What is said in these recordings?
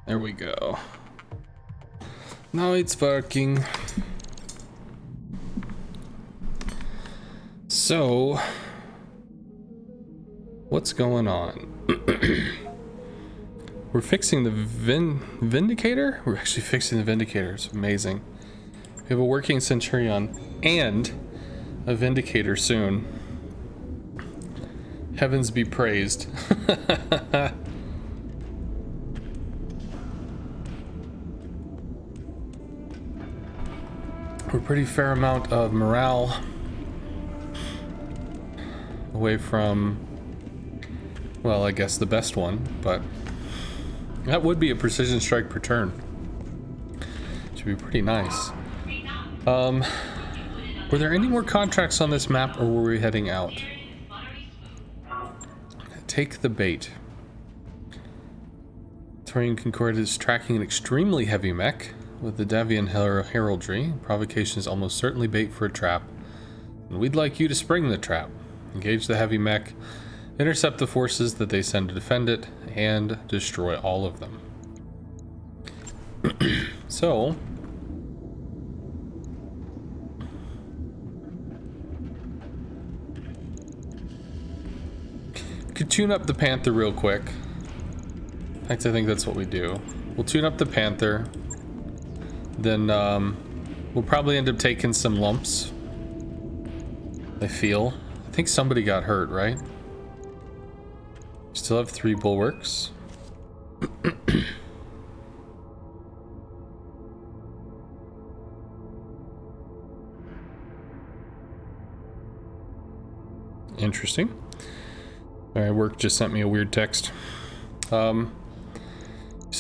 There we go. Now it's working. So, what's going on? We're fixing the Vindicator? We're actually fixing the Vindicator. It's amazing. We have a working Centurion and a Vindicator soon. Heavens be praised. We're pretty fair amount of morale away from, well, I guess the best one, but that would be a precision strike per turn. Should be pretty nice. Were there any more contracts on this map, or were we heading out? Take the bait. Torian Concord is tracking an extremely heavy mech with the Davian heraldry. Provocation is almost certainly bait for a trap, and we'd like you to spring the trap. Engage the heavy mech, intercept the forces that they send to defend it, and destroy all of them. So, could tune up the Panther real quick. In fact, I think that's what we do. We'll tune up the Panther. Then we'll probably end up taking some lumps. I feel. I think somebody got hurt, right? Still have 3 bulwarks. Interesting. Alright, work just sent me a weird text. So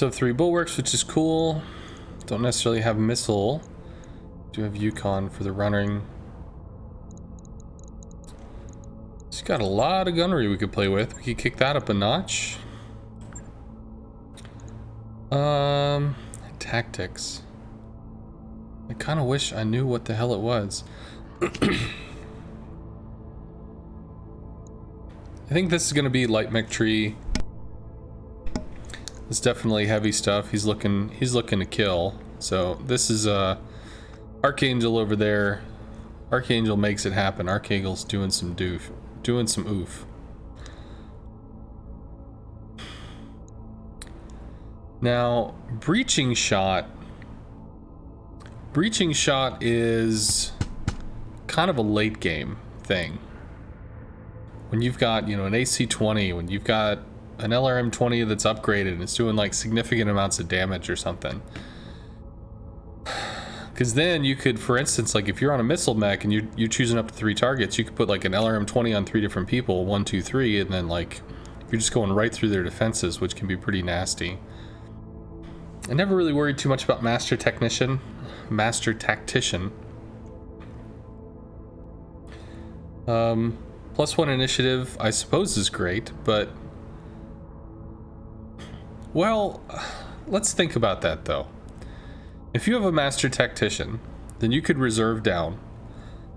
3 bulwarks, which is cool. Don't necessarily have missile. Do have Yukon for the running. It's got a lot of gunnery we could play with. We could kick that up a notch. Tactics. I kind of wish I knew what the hell it was. I think this is going to be light mech tree. It's definitely heavy stuff. He's looking to kill. So this is Archangel over there. Archangel makes it happen. Archangel's doing some oof. Now, breaching shot is kind of a late game thing. When you've got, you know, an AC-20, when you've got an LRM-20 that's upgraded and it's doing like significant amounts of damage or something. Because then you could, for instance, like if you're on a missile mech and you're choosing up to 3 targets, you could put like an LRM-20 on 3 different people, 1, 2, 3, and then like you're just going right through their defenses, which can be pretty nasty. I never really worried too much about Master Tactician. +1 initiative, I suppose, is great, but well, let's think about that though. If you have a Master Tactician, then you could reserve down.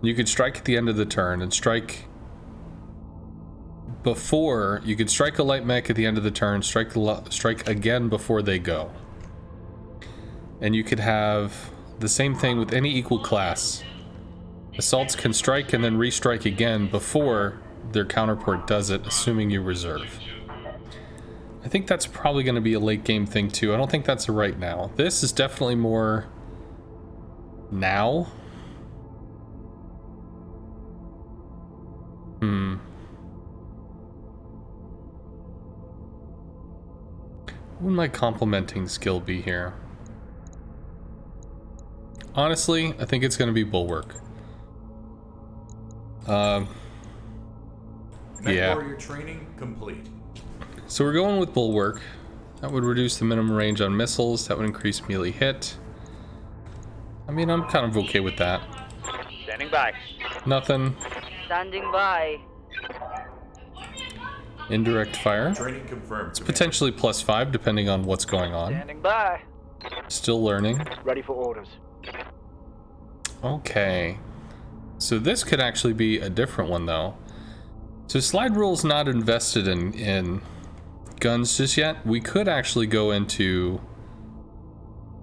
You could strike at the end of the turn and strike before. You could strike a light mech at the end of the turn, strike again before they go. And you could have the same thing with any equal class. Assaults can strike and then restrike again before their counterpart does it, assuming you reserve. I think that's probably going to be a late game thing too. I don't think that's a right now. This is definitely more now. What would my complementing skill be here? Honestly, I think it's going to be Bulwark. Yeah. Warrior training complete. So we're going with Bulwark. That would reduce the minimum range on missiles. That would increase melee hit. I mean, I'm kind of okay with that. Standing by. Nothing. Standing by. Indirect fire. Training confirmed. It's potentially +5 depending on what's going on. Standing by. Still learning. Ready for orders. Okay. So this could actually be a different one though. So Slide Rule's not invested in guns just yet. We could actually go into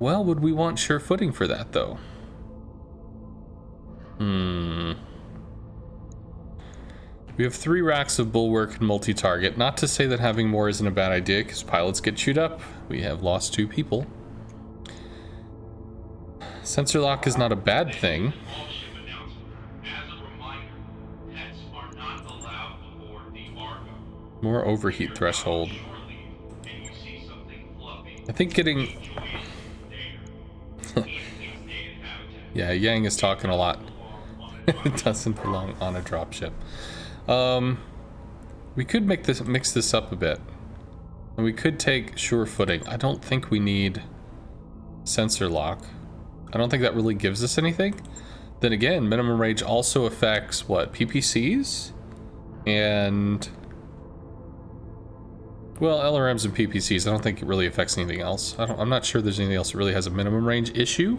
Well, would we want sure footing for that, though? We have 3 racks of bulwark and multi-target. Not to say that having more isn't a bad idea, because pilots get chewed up. We have lost 2 people. Sensor lock is not a bad thing. More overheat threshold. I think getting... Yeah, Yang is talking a lot. It doesn't belong on a dropship. We could mix this up a bit. And we could take sure footing. I don't think we need sensor lock. I don't think that really gives us anything. Then again, minimum range also affects what? PPCs? And... well, LRMs and PPCs, I don't think it really affects anything else. I'm not sure there's anything else that really has a minimum range issue.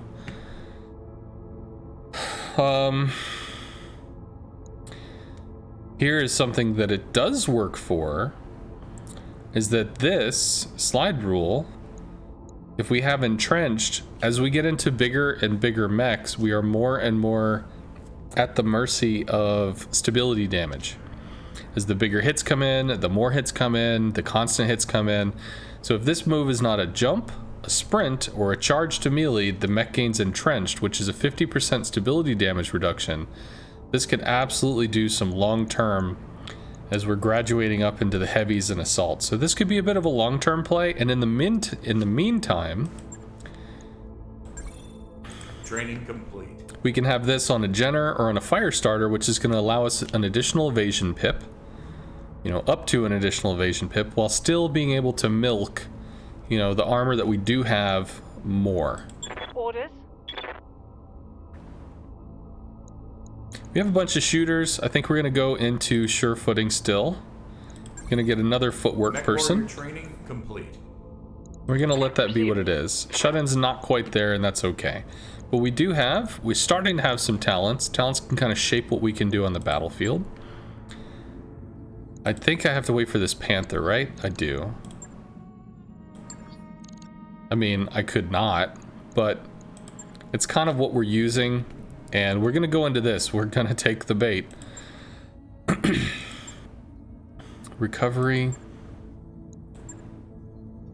Here is something that it does work for, is that this slide rule, if we have entrenched, as we get into bigger and bigger mechs, we are more and more at the mercy of stability damage. As the bigger hits come in, the more hits come in, the constant hits come in. So if this move is not a jump, a sprint, or a charge to melee, the mech gains entrenched, which is a 50% stability damage reduction. This could absolutely do some long-term as we're graduating up into the heavies and assault. So this could be a bit of a long-term play, and in the meantime, Training complete. we can have this on a Jenner or on a fire starter, which is going to allow us an additional evasion pip, you know, up to an additional evasion pip, while still being able to milk, you know, the armor that we do have more. Orders. We have a bunch of shooters. I think we're going to go into sure footing still. We're going to get another footwork Mech person. warrior training complete. We're going to let that be what it is. Shut-in's not quite there, and that's okay. But we're starting to have some talents. Talents can kind of shape what we can do on the battlefield. I think I have to wait for this Panther, right? I do. I mean, I could not, but it's kind of what we're using. And we're going to go into this. We're going to take the bait. Recovery.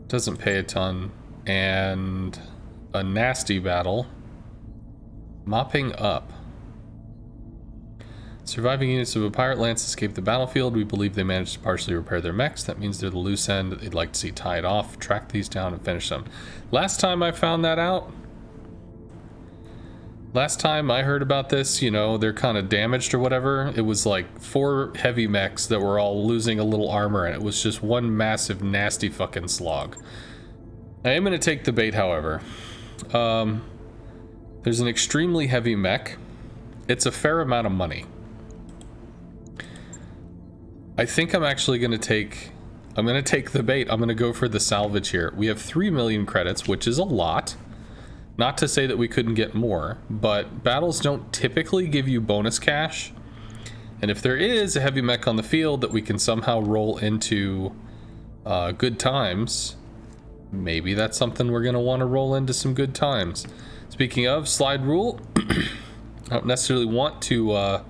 Doesn't pay a ton. And a nasty battle. Mopping up. Surviving units of a pirate lance escaped the battlefield. We believe they managed to partially repair their mechs. That means they're the loose end that they'd like to see tied off. Track these down and finish them. Last time I found that out, last time I heard about this, you know, they're kind of damaged or whatever. It was like 4 heavy mechs that were all losing a little armor, and it was just one massive, nasty fucking slog. I am going to take the bait, however. There's an extremely heavy mech. It's a fair amount of money. I think I'm actually going to take... I'm going to take the bait. I'm going to go for the salvage here. We have 3 million credits, which is a lot. Not to say that we couldn't get more, but battles don't typically give you bonus cash. And if there is a heavy mech on the field that we can somehow roll into good times, maybe that's something we're going to want to roll into some good times. Speaking of slide rule, I don't necessarily want to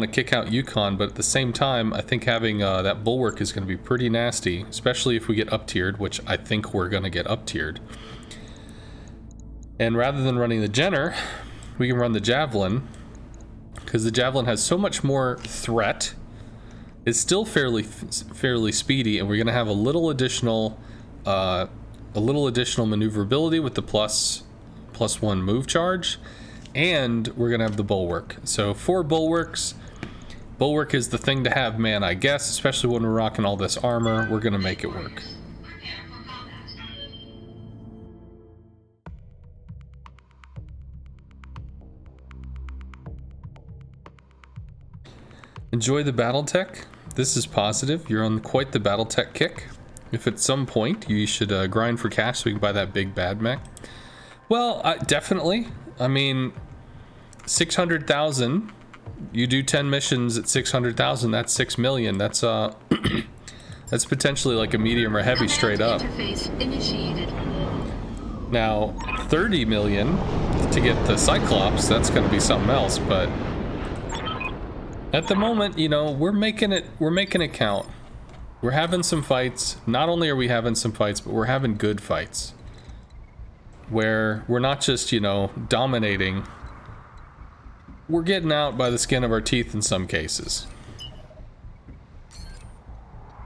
kick out Yukon, but at the same time, I think having that bulwark is going to be pretty nasty, especially if we get up tiered, which I think we're going to get up tiered. And rather than running the Jenner, we can run the Javelin, because the Javelin has so much more threat. It's still fairly speedy, and we're going to have a little additional maneuverability with the plus 1 move charge, and we're going to have the bulwark. So 4 bulwarks. Bulwark is the thing to have, man, I guess, especially when we're rocking all this armor. We're going to make it work. Enjoy the Battletech. This is positive. You're on quite the Battletech kick. If at some point you should grind for cash so we can buy that big bad mech. Well, definitely. I mean, 600,000. You do 10 missions at 600,000. That's 6 million. That's that's potentially like a medium or heavy straight up. Interface initiated. Now, 30 million to get the Cyclops, that's going to be something else, but at the moment, you know, we're making it count. We're having some fights. Not only are we having some fights, but we're having good fights. Where we're not just, you know, dominating. We're getting out by the skin of our teeth in some cases.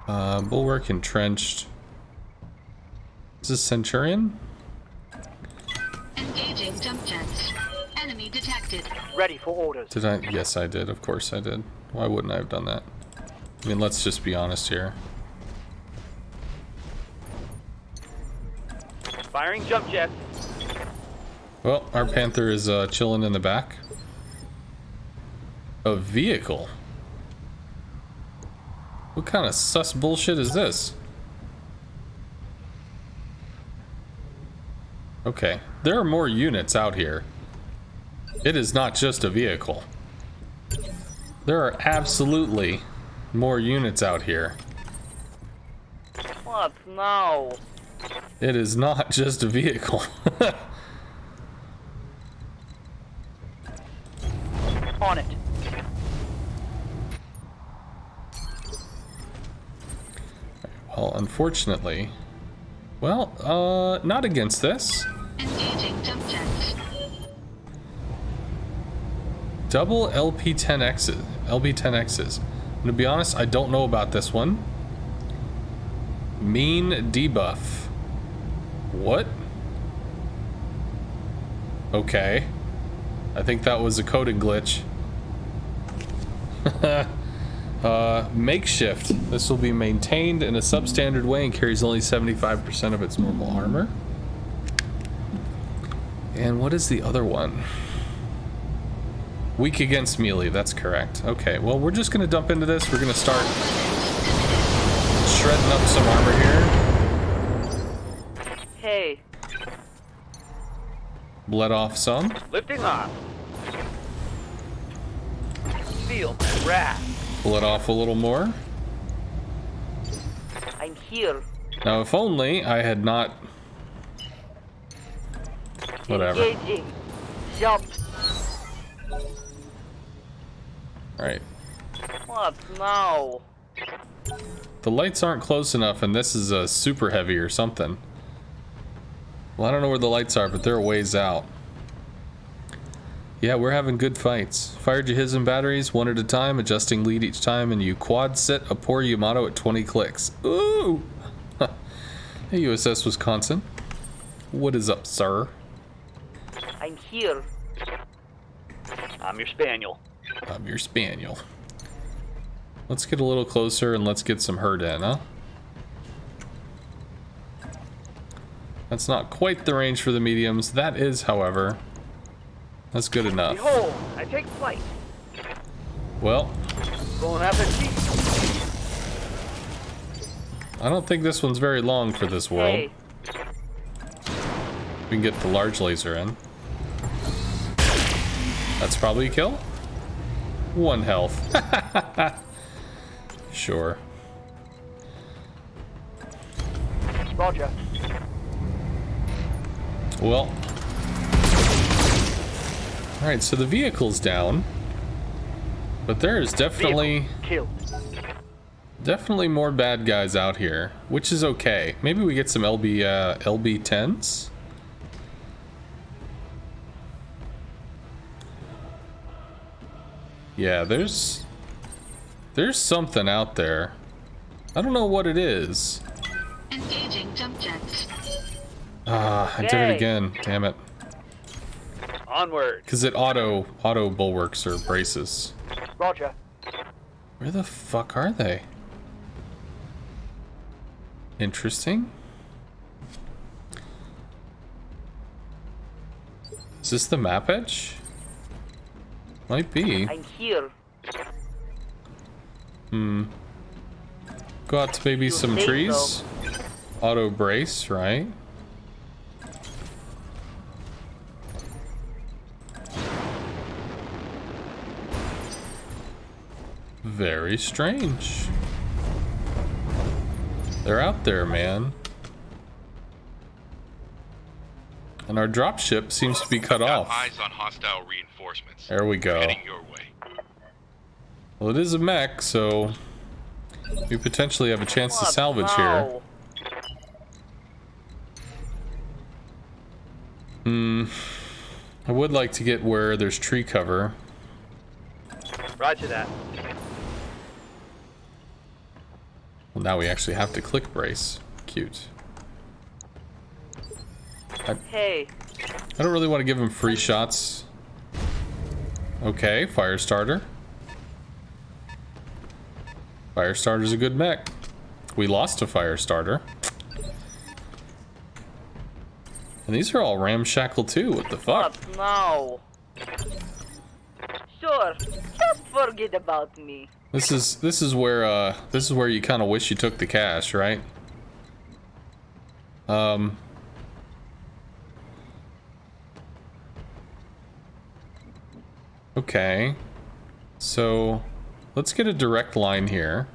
Bulwark entrenched. Is this Centurion? Engaging jump jets. Enemy detected. Ready for orders. Did I? Yes, I did. Of course I did. Why wouldn't I have done that? I mean, let's just be honest here. Firing jump jet. Well, our Panther is chilling in the back. A vehicle? What kind of sus bullshit is this? Okay, there are more units out here. It is not just a vehicle. There are absolutely more units out here. What now? It is not just a vehicle. On it. Well, unfortunately... Well, not against this. Engaging jump jets. Double LP10Xs. LB10Xs. I'm gonna be honest, I don't know about this one. Mean debuff. What? Okay. I think that was a coding glitch. Makeshift. This will be maintained in a substandard way and carries only 75% of its normal armor. And what is the other one? Weak against melee, that's correct. Okay, well, we're just gonna dump into this. We're gonna start shredding up some armor here. Hey, Bled off some. Lifting off. Feel my wrath. Bled off a little more. I'm here. Now, if only I had not... Whatever. Engaging. Jump. Alright. What now? The lights aren't close enough, and this is a super heavy or something. Well, I don't know where the lights are, but they're a ways out. Yeah, we're having good fights. Fire Jihizm batteries, one at a time, adjusting lead each time, and you quad set a poor Yamato at 20 clicks. Ooh! Hey, USS Wisconsin. What is up, sir? I'm here. I'm your spaniel. I'm your spaniel. Let's get a little closer and let's get some hurt in, huh? That's not quite the range for the mediums. That is, however, that's good enough. Behold, I take flight. Well, Bon appetit. I don't think this one's very long for this world. Hey, We can get the large laser in. That's probably a kill. 1 health. Sure. Roger. Well. Alright, so the vehicle's down. But there is definitely... Kill. Definitely more bad guys out here, which is okay. Maybe we get some LB10s? Yeah, there's something out there. I don't know what it is. Engaging jump jets. Ah, I did it Okay. again. Damn it. Onward. Because it auto bulwarks or braces. Roger. Where the fuck are they? Interesting. Is this the map edge? Might be. I'm here. Go out to maybe some say trees. so. Auto brace, right? Very strange. They're out there, man. And our dropship seems to be cut Got off. eyes on hostile reinforcements. There we go. Heading your way. Well, it is a mech, so we potentially have a chance to What salvage now? here. I would like to get where there's tree cover. Roger that. Well, now we actually have to click brace. Cute. Hey, I don't really want to give him free shots. Okay, fire starter. Fire starter's a good mech. We lost a fire starter. And these are all ramshackle too. What the fuck? what now? Sure, just forget about me. This is where you kind of wish you took the cash, right? Okay. So, let's get a direct line here.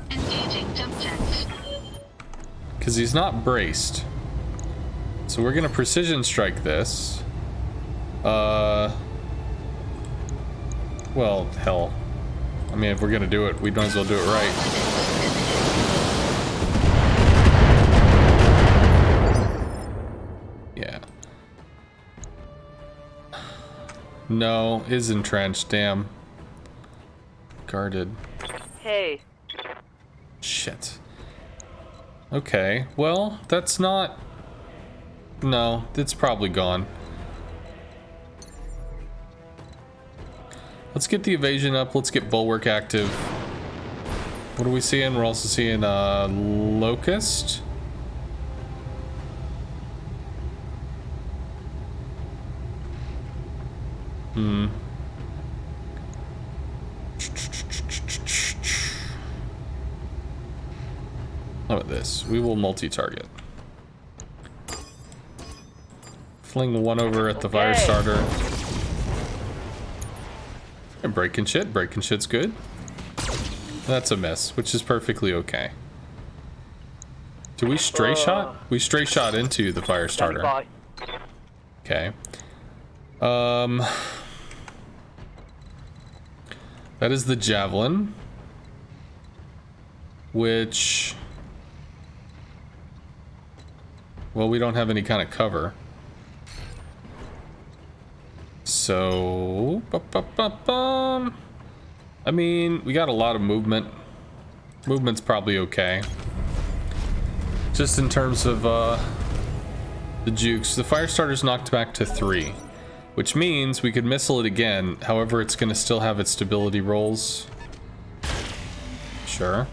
Engaging jump jets. Because he's not braced. So we're gonna precision strike this. Well, hell. I mean, if we're gonna do it, we might as well do it right. Yeah. No, is entrenched, damn. Guarded. Hey, Shit. Okay, well, that's not... No, it's probably gone. Let's get the evasion up. Let's get bulwark active. What are we seeing? We're also seeing locust. How about this? We will multi-target. Fling the one over at the fire Okay. starter. And breaking shit. Breaking shit's good. That's a miss, which is perfectly okay. Do we stray shot? We stray shot into the fire Standing starter. by. Okay. That is the javelin. Which... Well, we don't have any kind of cover. So... I mean, we got a lot of movement. Movement's probably okay. Just in terms of the jukes. The fire starter's knocked back to 3. Which means we could missile it again. However, it's going to still have its stability rolls. Sure.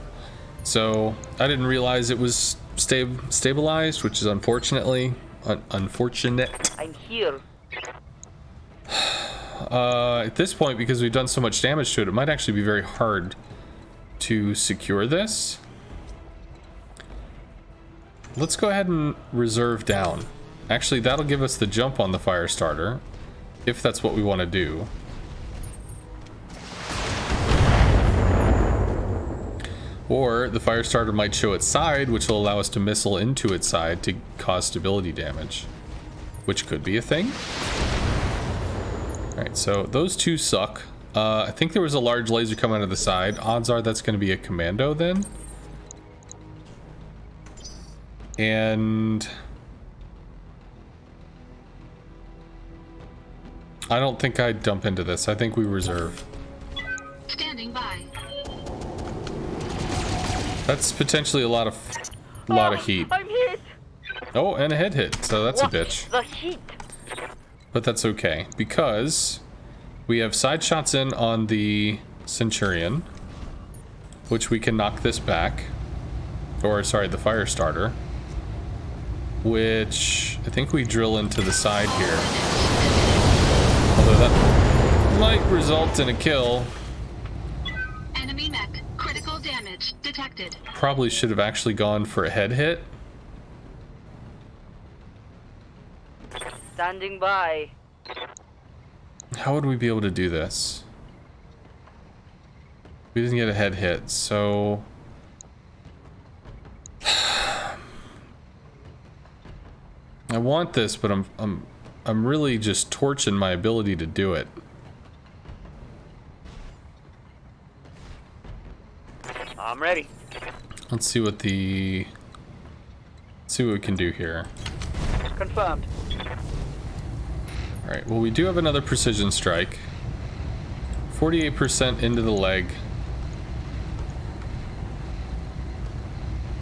So, I didn't realize it was stabilized, which is unfortunately... unfortunate. I'm here. At this point, because we've done so much damage to it, it might actually be very hard to secure this. Let's go ahead and reserve down. Actually, that'll give us the jump on the fire starter, if that's what we want to do. Or the fire starter might show its side, which will allow us to missile into its side to cause stability damage, which could be a thing. Alright, so those two suck. I think there was a large laser coming out of the side. Odds are that's going to be a commando then. And... I don't think I'd dump into this. I think we reserve. Standing by. That's potentially a lot of heat. I'm hit. Oh, and a head hit, so that's What? a bitch. The heat. But that's okay, because we have side shots in on the Centurion, which we can knock this back. Or, sorry, the fire starter. Which I think we drill into the side here. Although that might result in a kill. Enemy mech. Critical damage detected. Probably should have actually gone for a head hit. Standing by. How would we be able to do this? We didn't get a head hit, so... I want this, but I'm really just torching my ability to do it. I'm ready. Let's see what we can do here. Confirmed. Alright, well we do have another precision strike. 48% into the leg.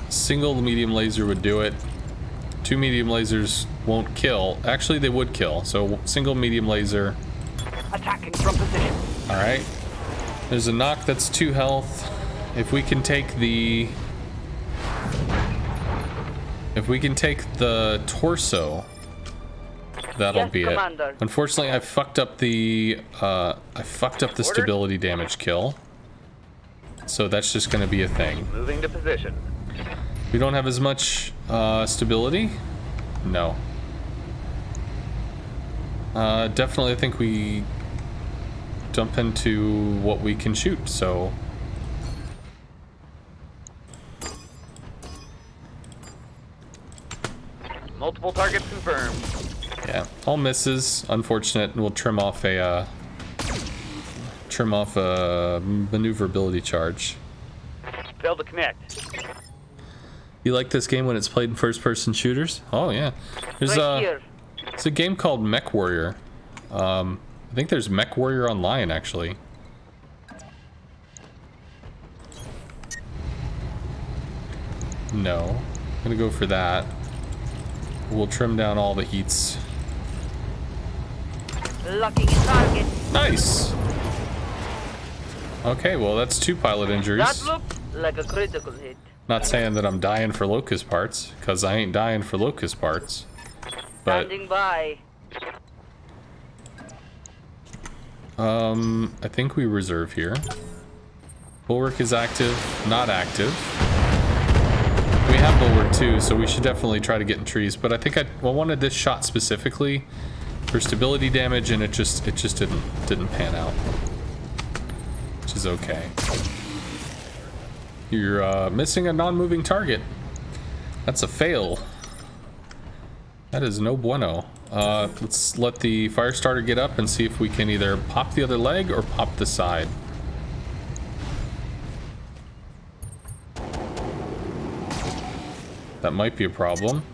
Single medium laser would do it. 2 medium lasers won't kill. Actually, they would kill. So single medium laser. Attacking from position. Alright. There's a knock that's 2 health. If we can take the torso, that'll Yes, be Commander. it. Unfortunately, I fucked up the stability damage kill. So that's just going to be a thing. Moving to position. We don't have as much stability. No. Definitely, I think we dump into what we can shoot. So. Multiple targets confirmed. Yeah, all misses. Unfortunate. We'll trim off a maneuverability charge. Failed to connect. You like this game when it's played in first-person shooters? Oh yeah. There's Right here. it's a game called Mech Warrior. I think there's Mech Warrior Online actually. No, I'm gonna go for that. We'll trim down all the heats. Locking in target. Nice. Okay, well that's 2 pilot That injuries. looked like a critical hit. Not saying that I'm dying for locust parts, because I ain't dying for locust parts. But Standing by. I think we reserve here. Bulwark is active, not active. We have Bulwark too, so we should definitely try to get in trees. But I think I wanted this shot specifically for stability damage, and it just didn't pan out, which is okay. You're missing a non-moving target. That's a fail. That is no bueno. Let's let the fire starter get up and see if we can either pop the other leg or pop the side. That might be a problem.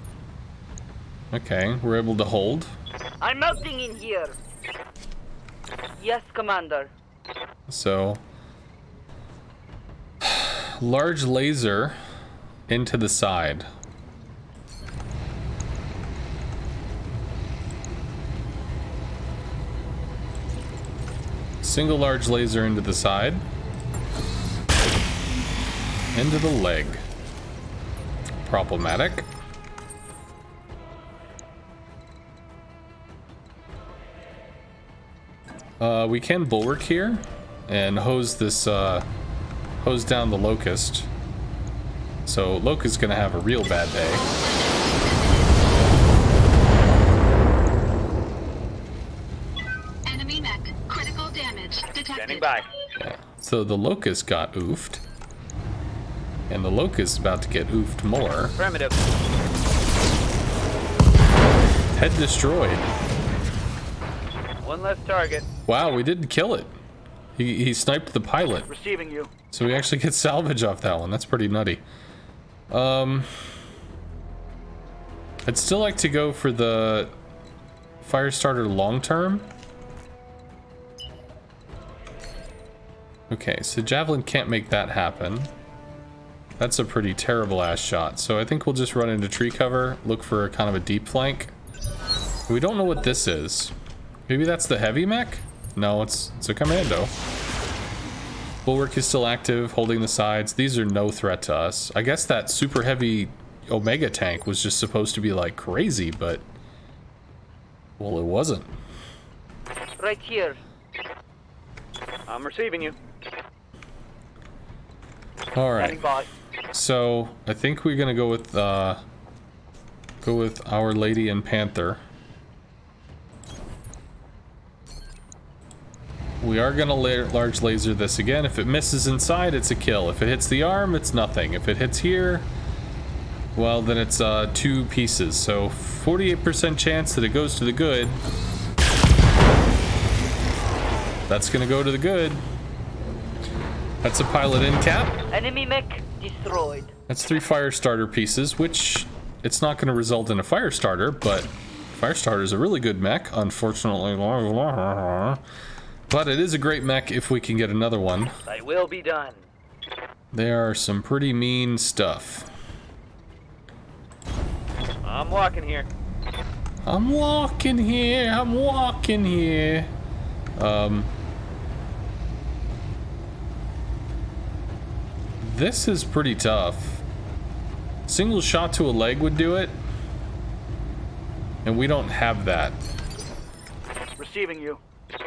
Okay, we're able to hold. I'm melting in here. Yes, Commander. So, large laser into the side. Single large laser into the side. Into the leg. Problematic. We can bulwark here and hose this, hose down the locust. So locust's gonna have a real bad day. Enemy mech. Critical damage detected. Standing by. Yeah. So the locust got oofed. And the locust is about to get oofed more. Affirmative. Head destroyed. One less target. Wow, we didn't kill it. He sniped the pilot. Receiving you. So we actually get salvage off that one. That's pretty nutty. I'd still like to go for the fire starter long term. Okay, so Javelin can't make that happen. That's a pretty terrible ass shot. So I think we'll just run into tree cover, look for a kind of a deep flank. We don't know what this is. Maybe that's the heavy mech? No, it's a commando. Bulwark is still active, holding the sides. These are no threat to us. I guess that super heavy Omega tank was just supposed to be like crazy, but well, it wasn't. Right here. I'm receiving you. All right. Standing by. So I think we're gonna go with Our Lady and Panther. We are gonna large laser this again. If it misses inside, it's a kill. If it hits the arm, it's nothing. If it hits here, Well, then it's 2 pieces, so 48% chance that it goes to the good. That's gonna go to the good. That's a pilot in cap. Enemy mech destroyed. That's 3 fire starter pieces, which it's not gonna result in a fire starter, but fire starter is a really good mech, unfortunately. But it is a great mech if we can get another one. I will be done. They are some pretty mean stuff. I'm walking here. I'm walking here, I'm walking here. This is pretty tough. Single shot to a leg would do it. And we don't have that. Receiving you.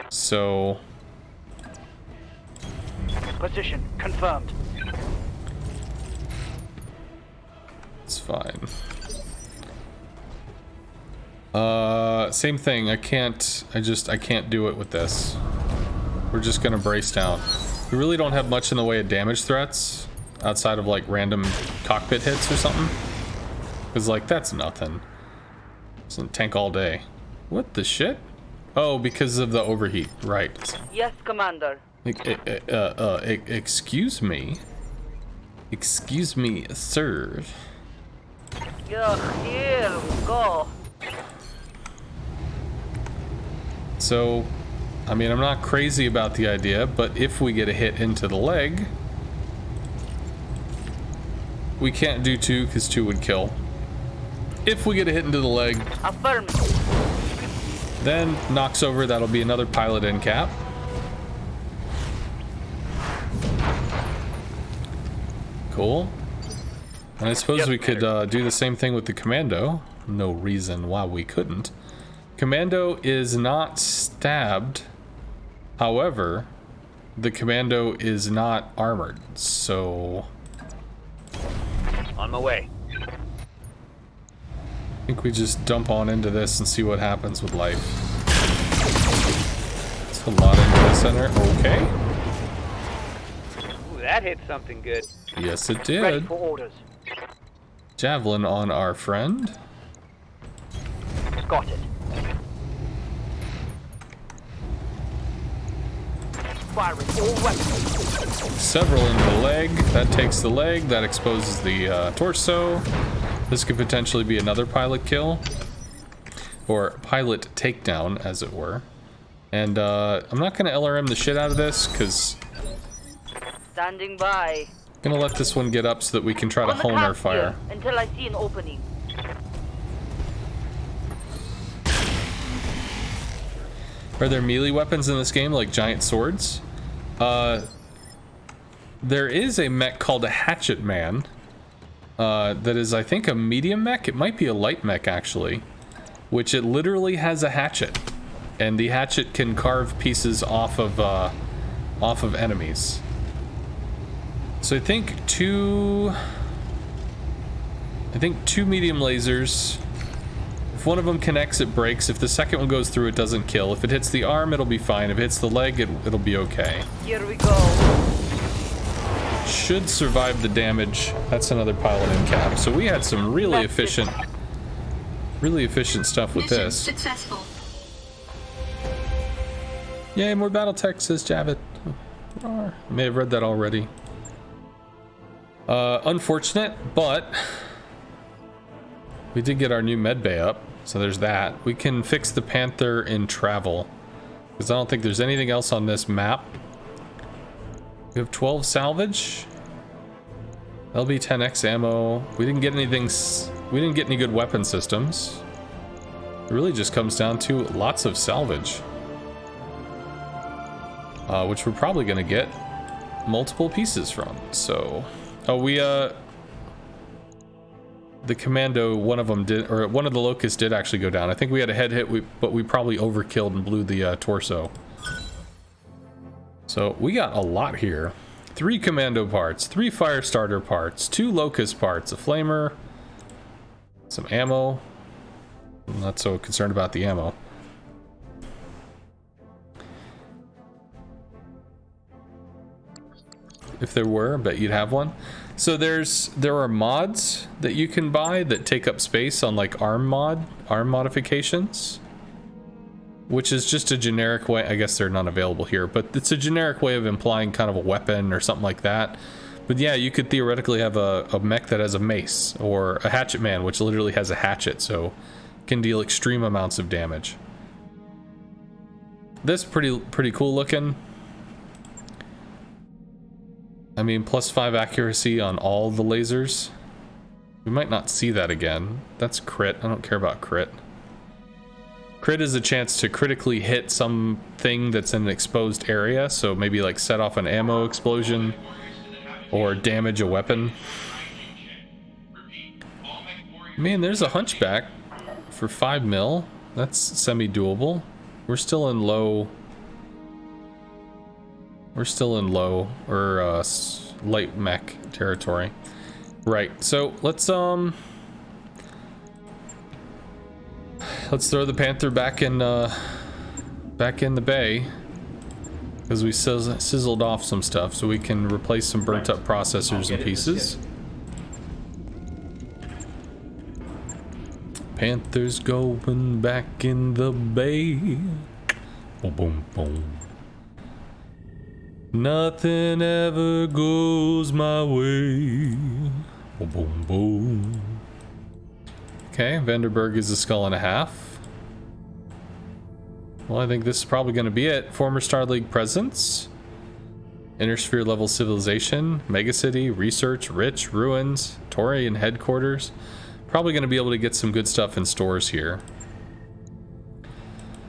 So... Position confirmed. it's fine. Same thing. I can't do it with this. We're just gonna brace down. We really don't have much in the way of damage threats outside of like random cockpit hits or something. Cause like that's nothing. Doesn't tank all day. What the shit? Oh, because of the overheat, right? Yes, Commander. Excuse me. Excuse me, sir. Yeah, here we go. So, I mean, I'm not crazy about the idea, but if we get a hit into the leg, we can't do 2 because 2 would kill. If we get a hit into the leg, Affirmative. then knocks over, that'll be another pilot in cap. Cool. And I suppose we could do the same thing with the commando. No reason why we couldn't. Commando is not stabbed. However, the commando is not armored, so... On my way. I think we just dump on into this and see what happens with life. It's a lot into the center. Okay. Ooh, that hit something good. Yes, it Ready did. for orders. Javelin on our friend. Got it. Firing all weapons. Several in the leg. That takes the leg. That exposes the torso. This could potentially be another pilot kill. Or pilot takedown, as it were. And I'm not going to LRM the shit out of this, because... Standing by. I'm going to let this one get up so that we can try to On the hone our cast fire. here until I see an opening. Are there melee weapons in this game, like giant swords? There is a mech called a Hatchet Man. That is, I think, a medium mech. It might be a light mech, actually. Which it literally has a hatchet. And the hatchet can carve pieces off of enemies. So I think two medium lasers. If one of them connects, it breaks. If the second one goes through, it doesn't kill. If it hits the arm, it'll be fine. If it hits the leg, it'll be okay. Here we go. Should survive the damage. That's another pilot in cap. So we had some really efficient stuff with Mission this. successful. Yay, more Battletech, says Javid. I may have read that already. Unfortunate, but we did get our new med bay up, so there's that. We can fix the Panther in travel, because I don't think there's anything else on this map. We have 12 salvage. LB 10X ammo. We didn't get anything. We didn't get any good weapon systems. It really just comes down to lots of salvage, which we're probably gonna get multiple pieces from. So, the commando, one of them did, or one of the locusts did actually go down. I think we had a head hit, but we probably overkilled and blew the torso. So we got a lot here. 3 commando parts, 3 fire starter parts, 2 locust parts, a flamer, some ammo. I'm not so concerned about the ammo. If there were, I bet you'd have one. So there are mods that you can buy that take up space on like ARM modifications, which is just a generic way. I guess they're not available here, but it's a generic way of implying kind of a weapon or something like that. But yeah, you could theoretically have a mech that has a mace, or a hatchet man, which literally has a hatchet, so can deal extreme amounts of damage. This pretty cool looking. I mean, +5 accuracy on all the lasers. We might not see that again. That's crit. I don't care about crit. Crit is a chance to critically hit something that's in an exposed area, so maybe like set off an ammo explosion or damage a weapon. Man, there's a hunchback for 5 mil. That's semi-doable. We're still in low or light mech territory. Right, so let's throw the Panther back in the bay, because we sizzled off some stuff, so we can replace some burnt up processors and pieces. Panther's going back in the bay. Boom, boom, boom. Nothing ever goes my way. Boom, boom, boom. Okay, Vanderberg is a skull and a half. Well, I think this is probably going to be it. Former Star League presence. Inner sphere level civilization. Megacity, research, rich, ruins, Taurian headquarters. Probably going to be able to get some good stuff in stores here.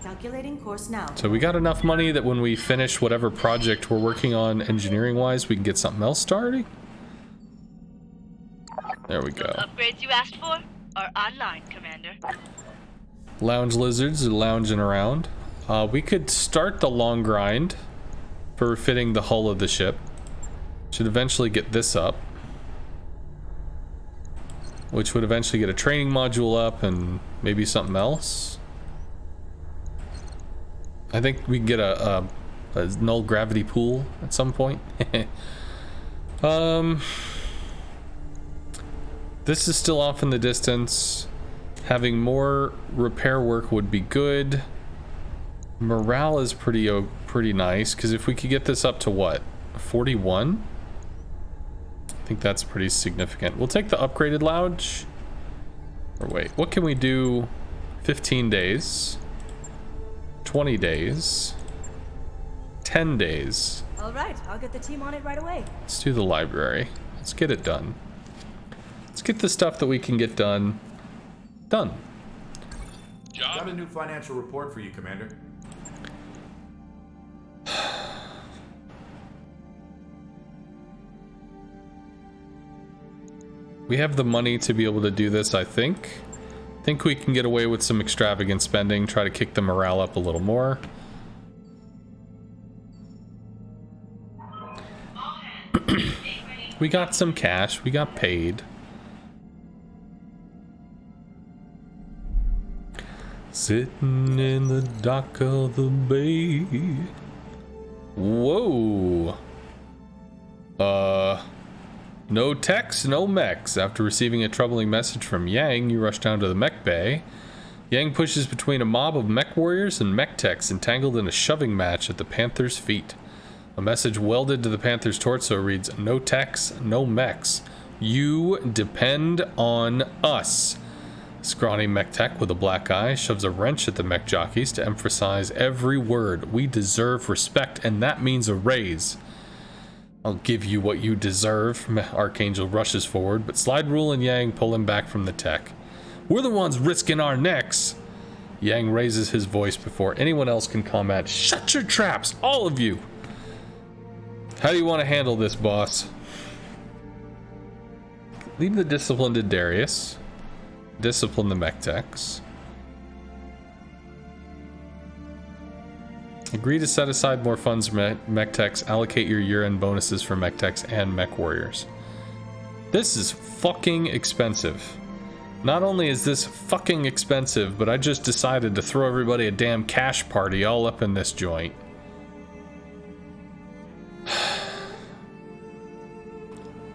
Calculating course now. So we got enough money that when we finish whatever project we're working on engineering-wise, we can get something else started. There we go. Upgrades you asked for are online, Commander. Lounge lizards are lounging around. We could start the long grind for fitting the hull of the ship. Should eventually get this up, which would eventually get a training module up and maybe something else. I think we can get a null gravity pool at some point. This is still off in the distance. Having more repair work would be good. Morale is pretty nice, because if we could get this up to what, 41? I think that's pretty significant. We'll take the upgraded lounge. Or wait, what can we do? 15 days. 20 days. 10 days. All right, I'll get the team on it right away. Let's do the library. Let's get it done. Let's get the stuff that we can get done. Done. Got a new financial report for you, Commander. We have the money to be able to do this, I think. I think we can get away with some extravagant spending, try to kick the morale up a little more. We got some cash, we got paid. Sitting in the dock of the bay. Whoa. No techs, no mechs. After receiving a troubling message from Yang, you rush down to the mech bay. Yang pushes between a mob of mech warriors and mech techs entangled in a shoving match at the Panther's feet. A message welded to the Panther's torso reads, "No techs, no mechs. You depend on us." A scrawny mech tech with a black eye shoves a wrench at the mech jockeys to emphasize every word. "We deserve respect, and that means a raise." "I'll give you what you deserve." Archangel rushes forward, but Slide Rule and Yang pull him back from the tech. "We're the ones risking our necks." Yang raises his voice before anyone else can comment. "Shut your traps, all of you!" "How do you want to handle this, boss?" Leave the discipline to Darius. Discipline the mech techs. Agree to set aside more funds for mech techs. Allocate your year-end bonuses for mech techs and mech warriors. This is fucking expensive. Not only is this fucking expensive, but I just decided to throw everybody a damn cash party all up in this joint.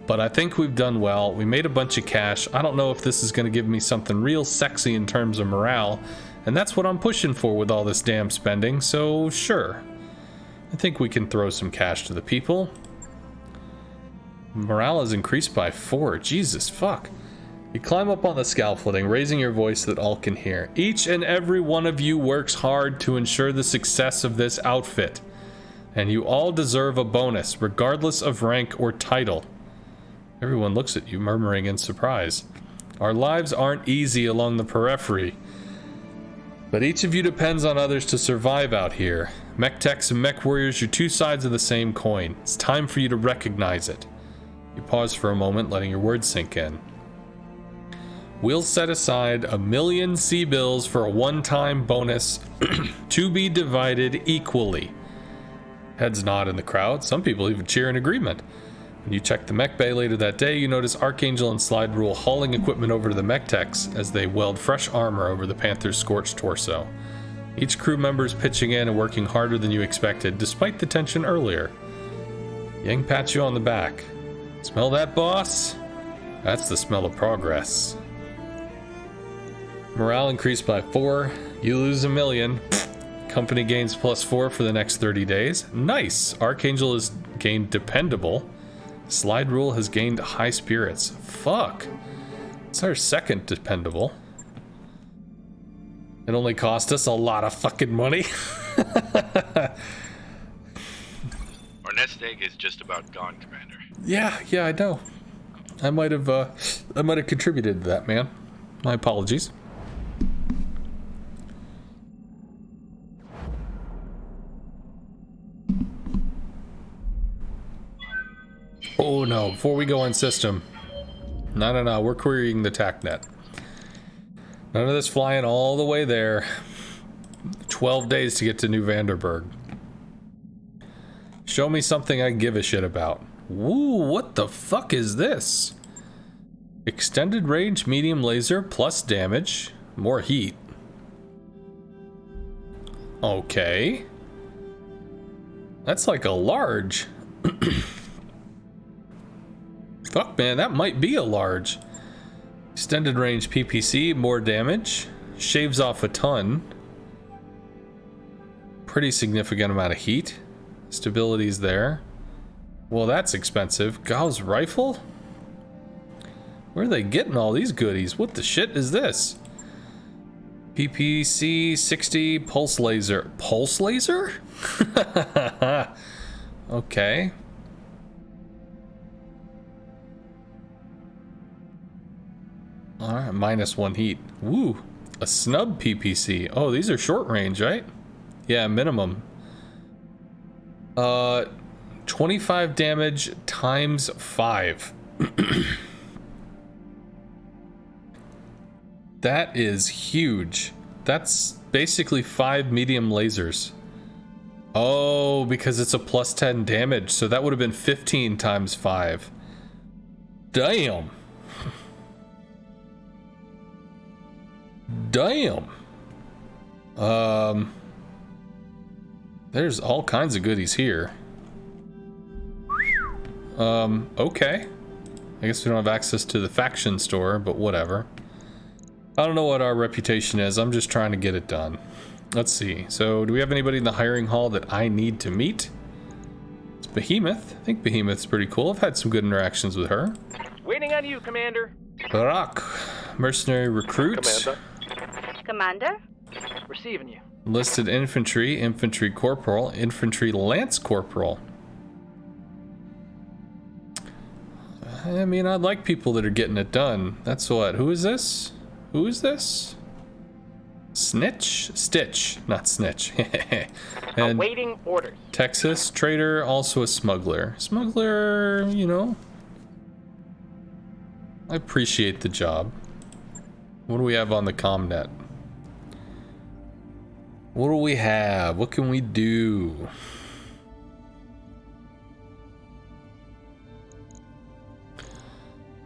But I think we've done well. We made a bunch of cash. I don't know if this is going to give me something real sexy in terms of morale, and that's what I'm pushing for with all this damn spending, so sure. I think we can throw some cash to the people. Morale is increased by 4. Jesus, fuck. You climb up on the scaffolding, raising your voice so that all can hear. Each and every one of you works hard to ensure the success of this outfit, and you all deserve a bonus, regardless of rank or title. Everyone looks at you, murmuring in surprise. Our lives aren't easy along the periphery, but each of you depends on others to survive out here. Mech techs and mech warriors are two sides of the same coin. It's time for you to recognize it. You pause for a moment, letting your words sink in. We'll set aside 1,000,000 C-bills for a one-time bonus to be divided equally. Heads nod in the crowd. Some people even cheer in agreement. When you check the mech bay later that day, you notice Archangel and Slide Rule hauling equipment over to the mech techs as they weld fresh armor over the Panther's scorched torso. Each crew member is pitching in and working harder than you expected, despite the tension earlier. Yang pats you on the back. Smell that, boss? That's the smell of progress. Morale increased by 4. You lose 1,000,000. Company gains +4 for the next 30 days. Nice! Archangel has gained dependable. Slide Rule has gained high spirits. Fuck. It's our second dependable. It only cost us a lot of fucking money. Our nest egg is just about gone, Commander. Yeah, I know. I might have contributed to that, man. My apologies. Oh no, before we go on system. No, we're querying the TACnet. None of this flying all the way there. 12 days to get to New Vanderburg. Show me something I give a shit about. Woo, what the fuck is this? Extended range medium laser plus damage, more heat. Okay. That's like a large. Fuck, man, that might be a large. Extended range PPC, more damage. Shaves off a ton. Pretty significant amount of heat. Stability's there. Well, that's expensive. Gauss rifle? Where are they getting all these goodies? What the shit is this? PPC 60 pulse laser. Pulse laser? Okay. Alright, -1 heat. Woo! A snub PPC. Oh, these are short range, right? Yeah, minimum. 25 damage times 5. That is huge. That's basically 5 medium lasers. Oh, because it's a +10 damage, so that would have been 15 times 5. Damn. Damn. There's all kinds of goodies here. Okay. I guess we don't have access to the faction store, but whatever. I don't know what our reputation is. I'm just trying to get it done. Let's see. So, do we have anybody in the hiring hall that I need to meet? It's Behemoth. I think Behemoth's pretty cool. I've had some good interactions with her. Waiting on you, Commander. Barak, mercenary recruit. Commander? Receiving you. Enlisted infantry, infantry corporal, infantry lance corporal. I mean, I like people that are getting it done. That's what. Who is this? Who is this? Snitch? Stitch, not snitch. And Awaiting orders. Texas, trader, also a smuggler. Smuggler, you know. I appreciate the job. What do we have on the comnet? What do we have? What can we do?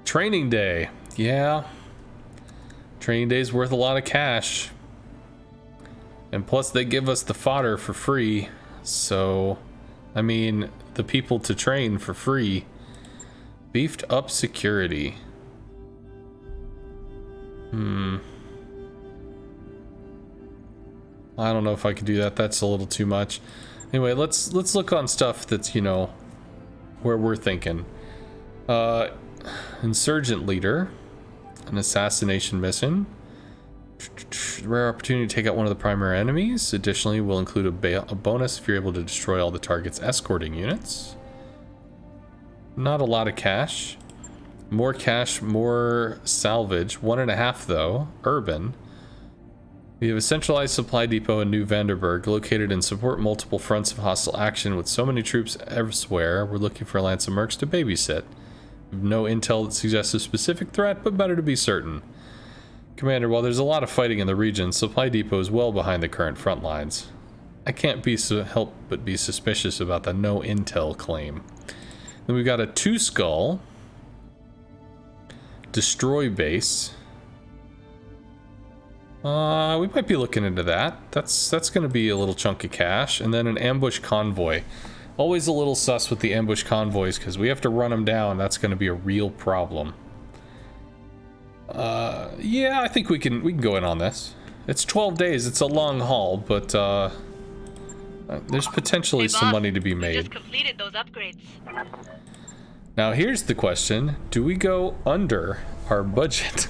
Training day. Yeah. Training day's worth a lot of cash. And plus they give us the fodder for free. So, I mean, the people to train for free. Beefed up security. I don't know if I could do that. That's a little too much. Anyway, let's look on stuff that's, you know, where we're thinking. Insurgent Leader. An assassination mission. Rare opportunity to take out one of the primary enemies. Additionally, will include a bonus if you're able to destroy all the target's escorting units. Not a lot of cash. More cash, more salvage. 1.5 though. Urban. We have a centralized supply depot in New Vanderburg, located and support multiple fronts of hostile action with so many troops elsewhere. We're looking for a lance of mercs to babysit. No intel that suggests a specific threat, but better to be certain. Commander, while there's a lot of fighting in the region, Supply Depot is well behind the current front lines. I can't help but be suspicious about the no intel claim. Then we've got a 2-skull. Destroy base. We might be looking into that. That's going to be a little chunk of cash. And then an ambush convoy. Always a little sus with the ambush convoys because we have to run them down. That's going to be a real problem. Yeah, I think we can go in on this. It's 12 days. It's a long haul, but there's potentially some money to be We made. just completed those upgrades. Now here's the question: do we go under our budget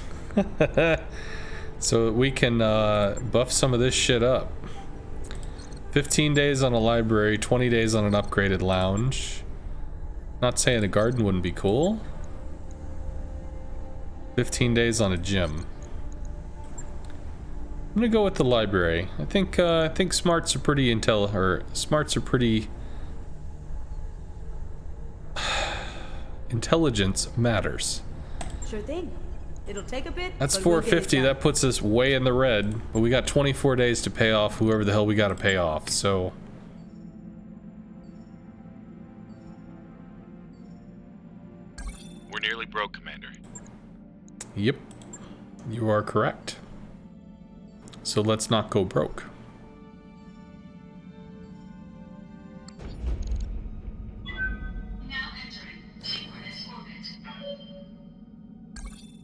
so that we can buff some of this shit up? 15 days on a library, 20 days on an upgraded lounge. Not saying a garden wouldn't be cool. 15 days on a gym. I'm gonna go with the library. I think smarts are pretty smarts are pretty intelligence matters. Sure thing. It'll take a bit. That's but we'll get it 450. done. That puts us way in the red. But we got 24 days to pay off whoever the hell we got to pay off. So We're nearly broke, Commander. yep, you are correct. So let's not go broke. Now entering synchronous orbit.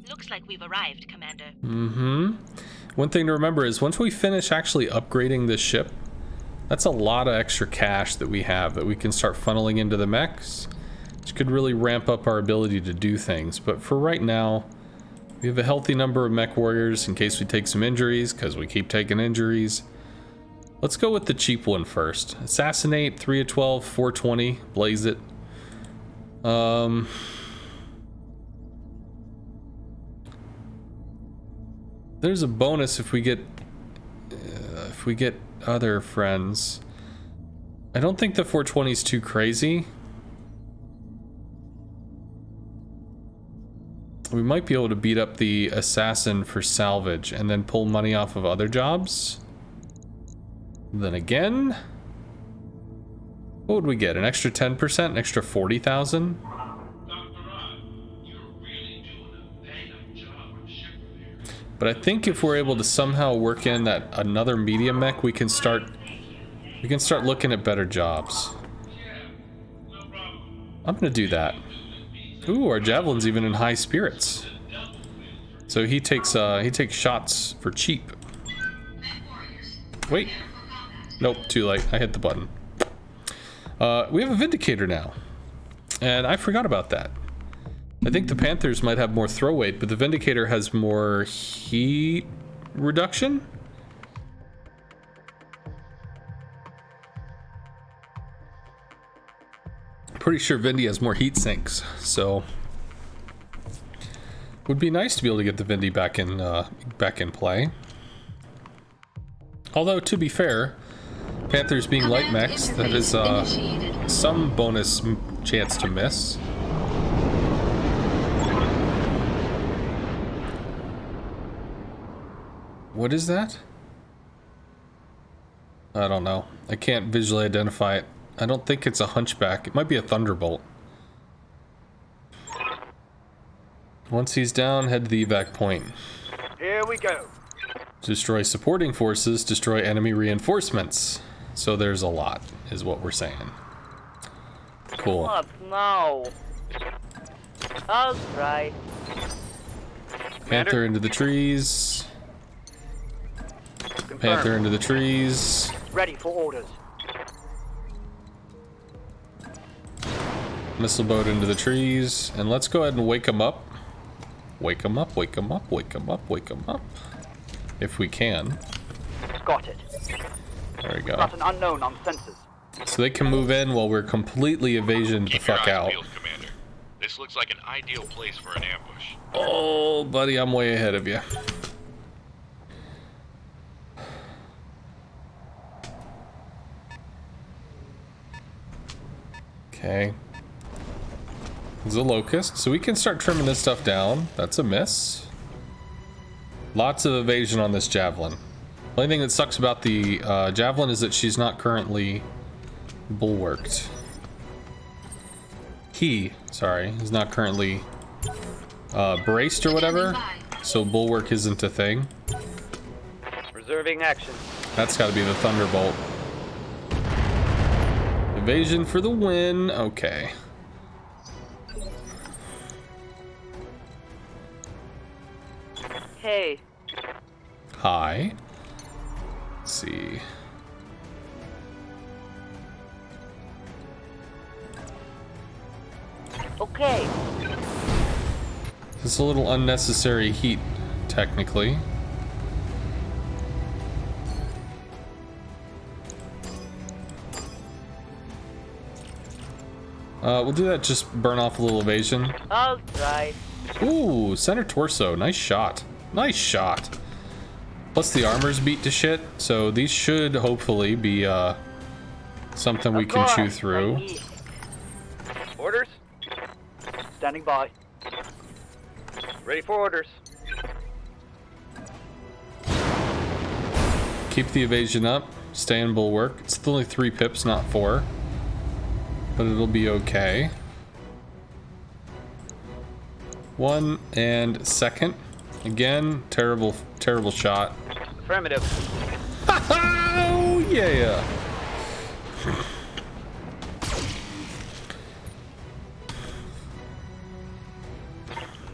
Looks like we've arrived, Commander. One thing to remember is once we finish actually upgrading this ship, that's a lot of extra cash that we have that we can start funneling into the mechs, which could really ramp up our ability to do things. But for right now, we have a healthy number of mech warriors in case we take some injuries, because we keep taking injuries. Let's go with the cheap one first. Assassinate, 3 of 12, 420, blaze it. There's a bonus if we get other friends. I don't think the 420 is too crazy. We might be able to beat up the assassin for salvage and then pull money off of other jobs. Then again, what would we get? An extra 10%, an extra 40,000? But I think if we're able to somehow work in that another medium mech, we can start looking at better jobs. I'm gonna do that. Ooh, our javelin's even in high spirits. So he takes shots for cheap. Wait. Nope, too late. I hit the button. We have a Vindicator now. And I forgot about that. I think the Panthers might have more throw weight, but the Vindicator has more heat reduction? Pretty sure Vindy has more heat sinks, so would be nice to be able to get the Vindy back in play. Although to be fair, Panthers being light mechs, that is some bonus chance to miss. What is that? I don't know. I can't visually identify it. I don't think it's a hunchback. It might be a thunderbolt. Once he's down, head to the evac point. Here we go. Destroy supporting forces, destroy enemy reinforcements. So there's a lot, is what we're saying. Cool. What? No. I'll try. Panther into the trees. Confirmed. Panther into the trees. Ready for orders. Missile boat into the trees. And let's go ahead and wake them up. Wake them up, wake them up, wake them up, wake them up. If we can. Got it. There we go. Got an unknown on sensors. So they can move in while we're completely evasioned the Keep your fuck eyes out. peeled, Commander. This looks like an ideal place for an ambush. Oh, buddy, I'm way ahead of you. Okay. There's a locust, so we can start trimming this stuff down. That's a miss. Lots of evasion on this javelin. The only thing that sucks about the javelin is that she's not currently bulwarked. He, sorry, is not currently braced or whatever, so bulwark isn't a thing. Reserving action. That's got to be the thunderbolt. Evasion for the win. Okay. Hey. Hi. Let's see. Okay. This is a little unnecessary heat, technically. We'll do that, just burn off a little evasion. I'll try. Ooh, center torso. Nice shot. Nice shot. Plus the armor's beat to shit, so these should hopefully be something we can chew through. Orders? Standing by. Ready for orders. Keep the evasion up. Stay in bulwark. It's only 3 pips, not 4. But it'll be okay. 1 and second. Again, terrible shot. Affirmative. Oh yeah.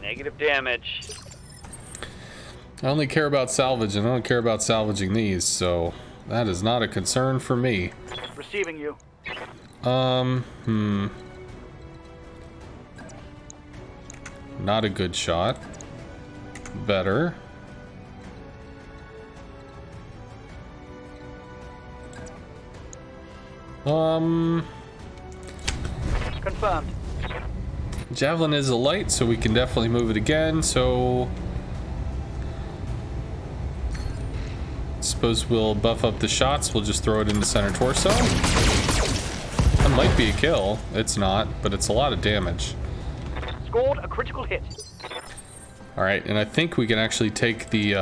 Negative damage. I only care about salvage, and I don't care about salvaging these, so that is not a concern for me. Receiving you. Not a good shot. Better. Confirmed. Javelin is a light, so we can definitely move it again, so suppose we'll buff up the shots. We'll just throw it into center torso. That might be a kill. It's not, but it's a lot of damage. Scored a critical hit. All right, and I think we can actually take the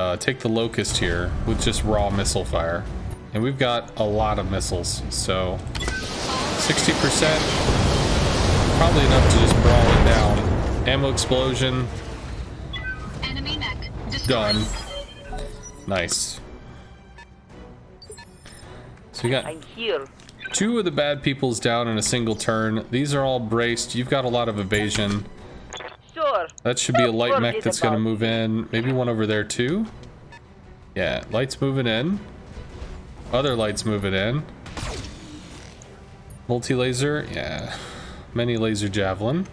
locust here with just raw missile fire, and we've got a lot of missiles, so 60%. Probably enough to just brawl it down. Ammo explosion. Enemy mech destroyed. Done. Nice. So we got I'm here. 2 of the bad peoples down in a single turn. These are all braced. You've got a lot of evasion. Sure. That should be a light mech that's going to move in. Maybe one over there too. Yeah, light's moving in. Other lights moving in. Multi-laser. Yeah. Mini laser javelin.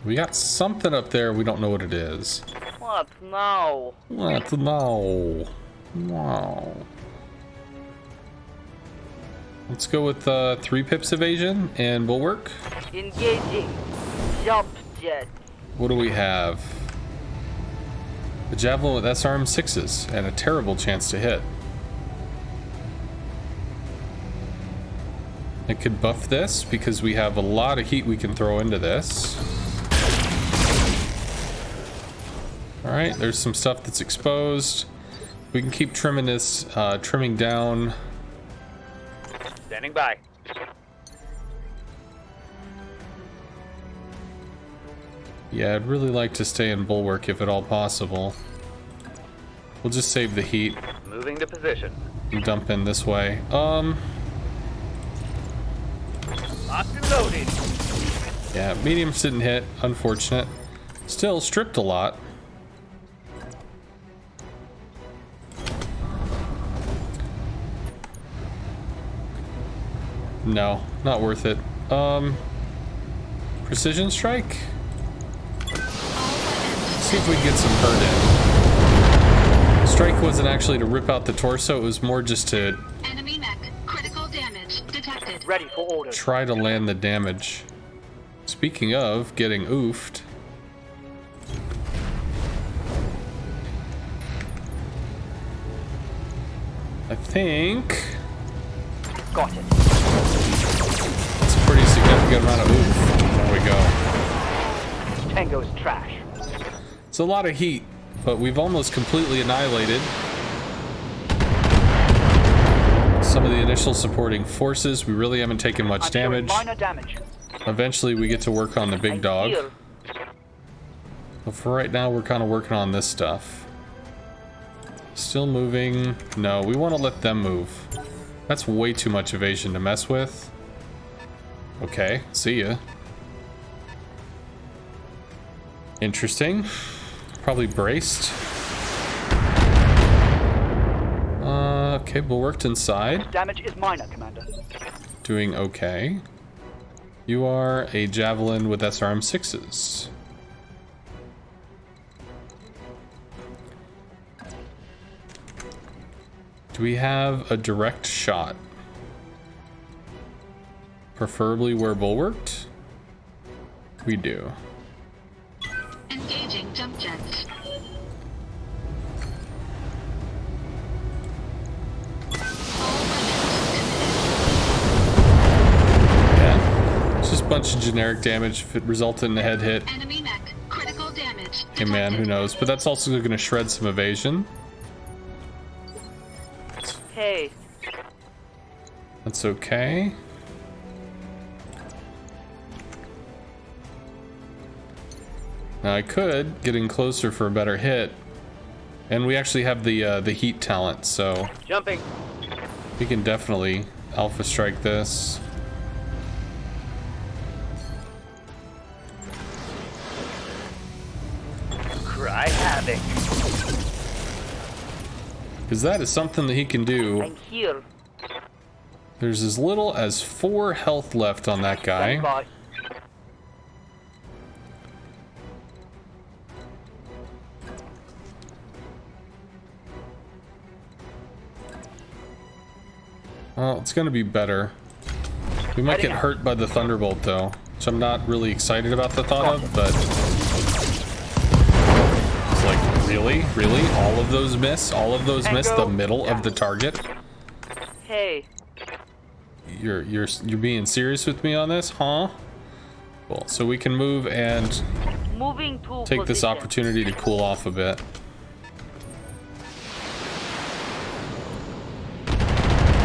We got something up there. We don't know what it is. What now? What now? Wow. Let's go with 3 pips evasion and bulwark. Engaging. Jump jet. What do we have? A javelin with SRM 6s and a terrible chance to hit. It could buff this because we have a lot of heat we can throw into this. Alright, there's some stuff that's exposed. We can keep trimming this, trimming down. Standing by. Yeah, I'd really like to stay in bulwark if at all possible. We'll just save the heat Moving to position. and dump in this way. Locked and loaded. Yeah, mediums didn't hit. Unfortunate. Still stripped a lot. No, not worth it. Precision strike? See if we can get some hurt in. Strike wasn't actually to rip out the torso, it was more just to Enemy mech. Critical damage detected. Ready for orders. try to land the damage. Speaking of getting oofed. I think Got it. it's a pretty significant amount of oof. There we go. Tango's trash. It's a lot of heat, but we've almost completely annihilated some of the initial supporting forces. We really haven't taken much I'm showing damage. minor damage. Eventually we get to work on the big I'm dog. here. But for right now, we're kind of working on this stuff. Still moving. No, we want to let them move. That's way too much evasion to mess with. Okay, see ya. Interesting. Probably braced. Okay, bulwarked inside. Damage is minor, Commander. Doing okay. You are a javelin with SRM6s. Do we have a direct shot? Preferably where bulwarked? We do. Engaging jump jets. Yeah. It's just a bunch of generic damage if it resulted in a head hit. Enemy mech. Critical damage Hey man, who knows? But that's also going to shred some evasion. Hey. That's okay. Now I could get in closer for a better hit. And we actually have the heat talent, so Jumping. we can definitely alpha strike this. Cry havoc. Because that is something that he can do. I'm here. There's as little as 4 health left on that Stand guy. by. Well, it's gonna be better. We might get Heading out. hurt by the Thunderbolt though, which I'm not really excited about the thought of, but it's like, really? Really? All of those miss? All of those miss the middle of the target? Hey. You're being serious with me on this, huh? Cool. So we can move and Moving to take this position. opportunity to cool off a bit.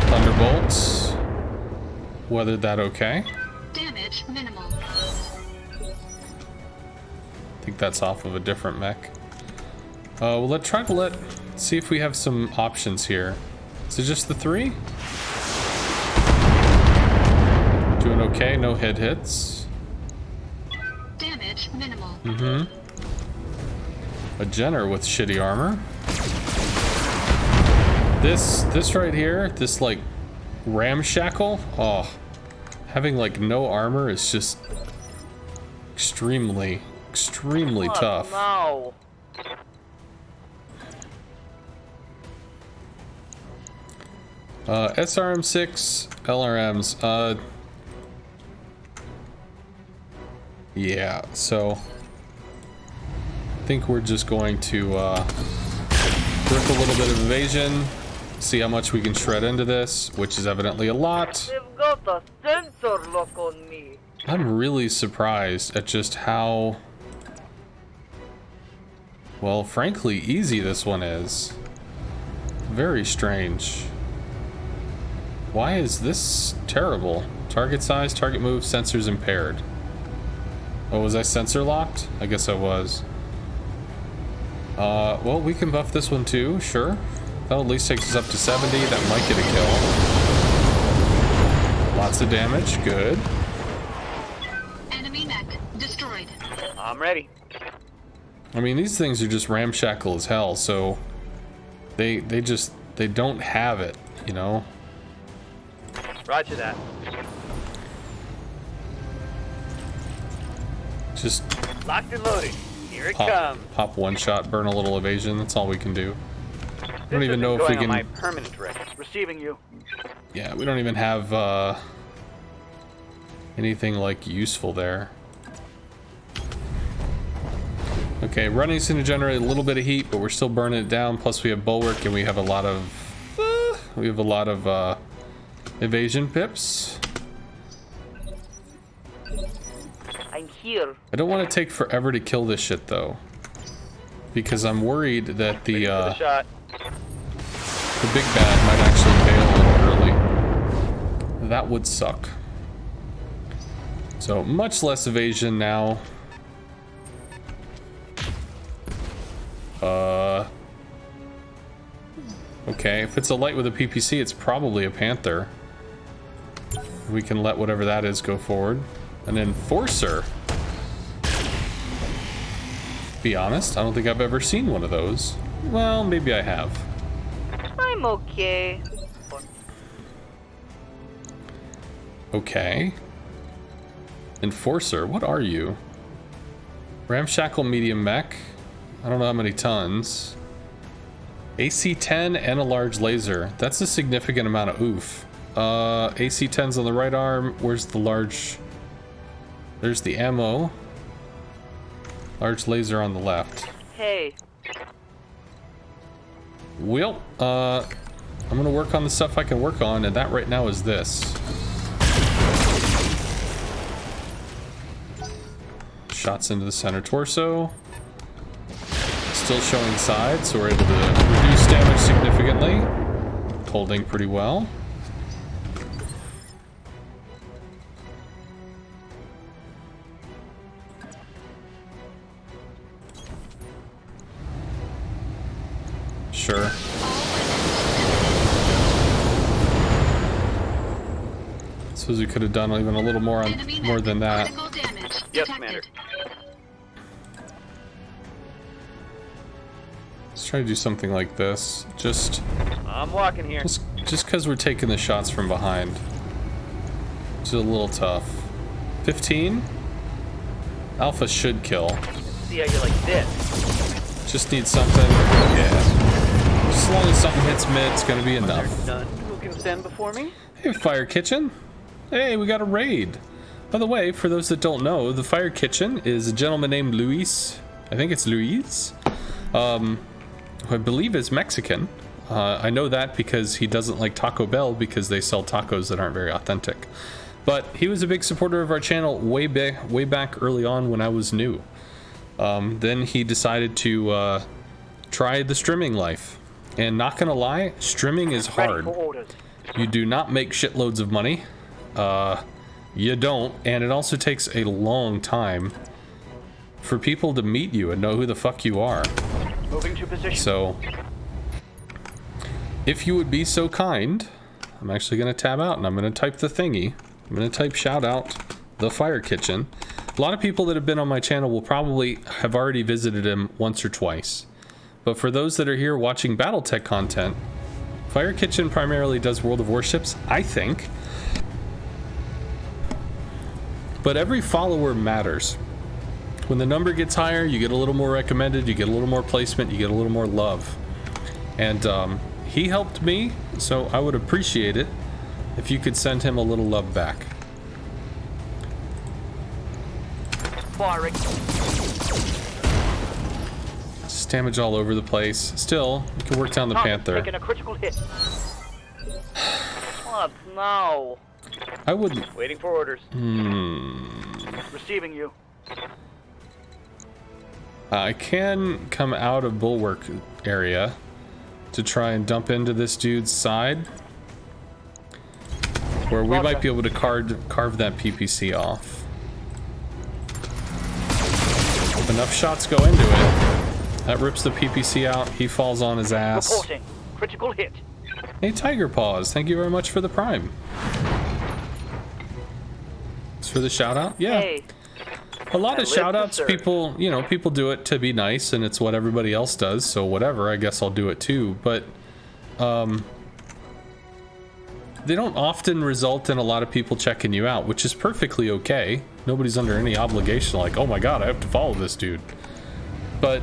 Thunderbolts. Weathered that okay. Damage minimal. I think that's off of a different mech. Well, let's see if we have some options here. Is it just the 3? Doing okay, no head hits. Damage minimal. Mm-hmm. A Jenner with shitty armor. This right here, this like ramshackle. Oh, having like no armor is just extremely tough. No. SRM6 LRMs. Yeah, so I think we're just going to rip a little bit of evasion, see how much we can shred into this, which is evidently a lot. They've got a sensor lock on me. I'm really surprised at just how, well, frankly, easy this one is. Very strange. Why is this terrible? Target size, target move, sensors impaired. Oh, was I sensor locked? I guess I was. Well, we can buff this one too, sure. That'll at least take us up to 70. That might get a kill. Lots of damage, good. Enemy mech. ready. I mean, these things are just ramshackle as hell, so they don't have it, you know? Roger that. Just Locked and loaded. Here it comes. pop one shot, burn a little evasion. That's all we can do. I don't even know if we going can. on my permanent wreck. Receiving you. Yeah, we don't even have anything like useful there. Okay, running's gonna generate a little bit of heat, but we're still burning it down. Plus, we have bulwark, and we have a lot of evasion pips. I'm here. I don't want to take forever to kill this shit though, because I'm worried that the Shot. big bad might actually bail a little early. That would suck. So much less evasion now. Okay, if it's a light with a PPC, it's probably a Panther. We can let whatever that is go forward. An Enforcer. Be honest, I don't think I've ever seen one of those. Well, maybe I have. I'm okay. Okay. Enforcer, what are you? Ramshackle medium mech. I don't know how many tons. AC-10 and a large laser. That's a significant amount of oof. AC-10's on the right arm. Where's the large? There's the ammo. Large laser on the left. Hey. Well, I'm gonna work on the stuff I can work on, and that right now is this. Shots into the center torso. Still showing side, so we're able to reduce damage significantly. Holding pretty well. Sure. Suppose we could have done even a little more than that. Critical damage Yes, detected. Commander. Let's try to do something like this. Just I'm walking here. just because we're taking the shots from behind. It's a little tough. 15? Alpha should kill. See how you like this. Just need something. Yeah. As long as something hits mid, it's gonna be enough. None who can stand before me? Hey, Fire Kitchen. Hey, we got a raid. By the way, for those that don't know, the Fire Kitchen is a gentleman named Luis. I think it's Luis. Who I believe is Mexican. I know that because he doesn't like Taco Bell because they sell tacos that aren't very authentic. But he was a big supporter of our channel way back early on when I was new. Then he decided to try the streaming life. And not gonna lie, streaming is hard. Ready for orders. You do not make shitloads of money. You don't. And it also takes a long time for people to meet you and know who the fuck you are. Moving to position. So, if you would be so kind, I'm actually going to tab out and I'm going to type the thingy. I'm going to type shout out the Fire Kitchen. A lot of people that have been on my channel will probably have already visited him once or twice. But for those that are here watching Battletech content, Fire Kitchen primarily does World of Warships, I think. But every follower matters. When the number gets higher, you get a little more recommended, you get a little more placement, you get a little more love. And he helped me, so I would appreciate it if you could send him a little love back. Firing. Just damage all over the place. Still, you can work down the Panther. Taking a critical hit. What now? I wouldn't. Waiting for orders. Receiving you. I can come out of bulwark area to try and dump into this dude's side, where we might be able to carve that PPC off. If enough shots go into it, that rips the PPC out. He falls on his ass. Reporting. Critical hit. Hey, Tiger Paws, thank you very much for the prime. It's for the shout out? Yeah. Hey. A lot of live shout to outs, serve. people, you know, people do it to be nice and it's what everybody else does, so whatever, I guess I'll do it too. But they don't often result in a lot of people checking you out, which is perfectly okay. Nobody's under any obligation like, oh my god, I have to follow this dude. But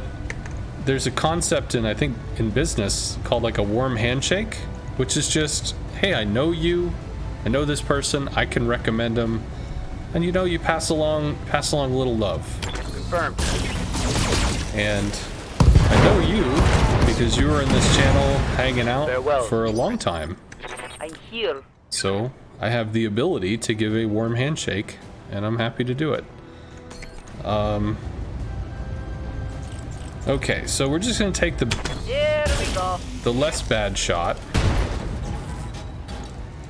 there's a concept in, I think, in business called like a warm handshake, which is just, hey, I know you, I know this person, I can recommend him, and you know, you pass along a little love. Confirmed. And I know you because you were in this channel hanging out Farewell. for a long time. I'm here. So I have the ability to give a warm handshake, and I'm happy to do it. Okay, so we're just gonna take Here we go. the less bad shot.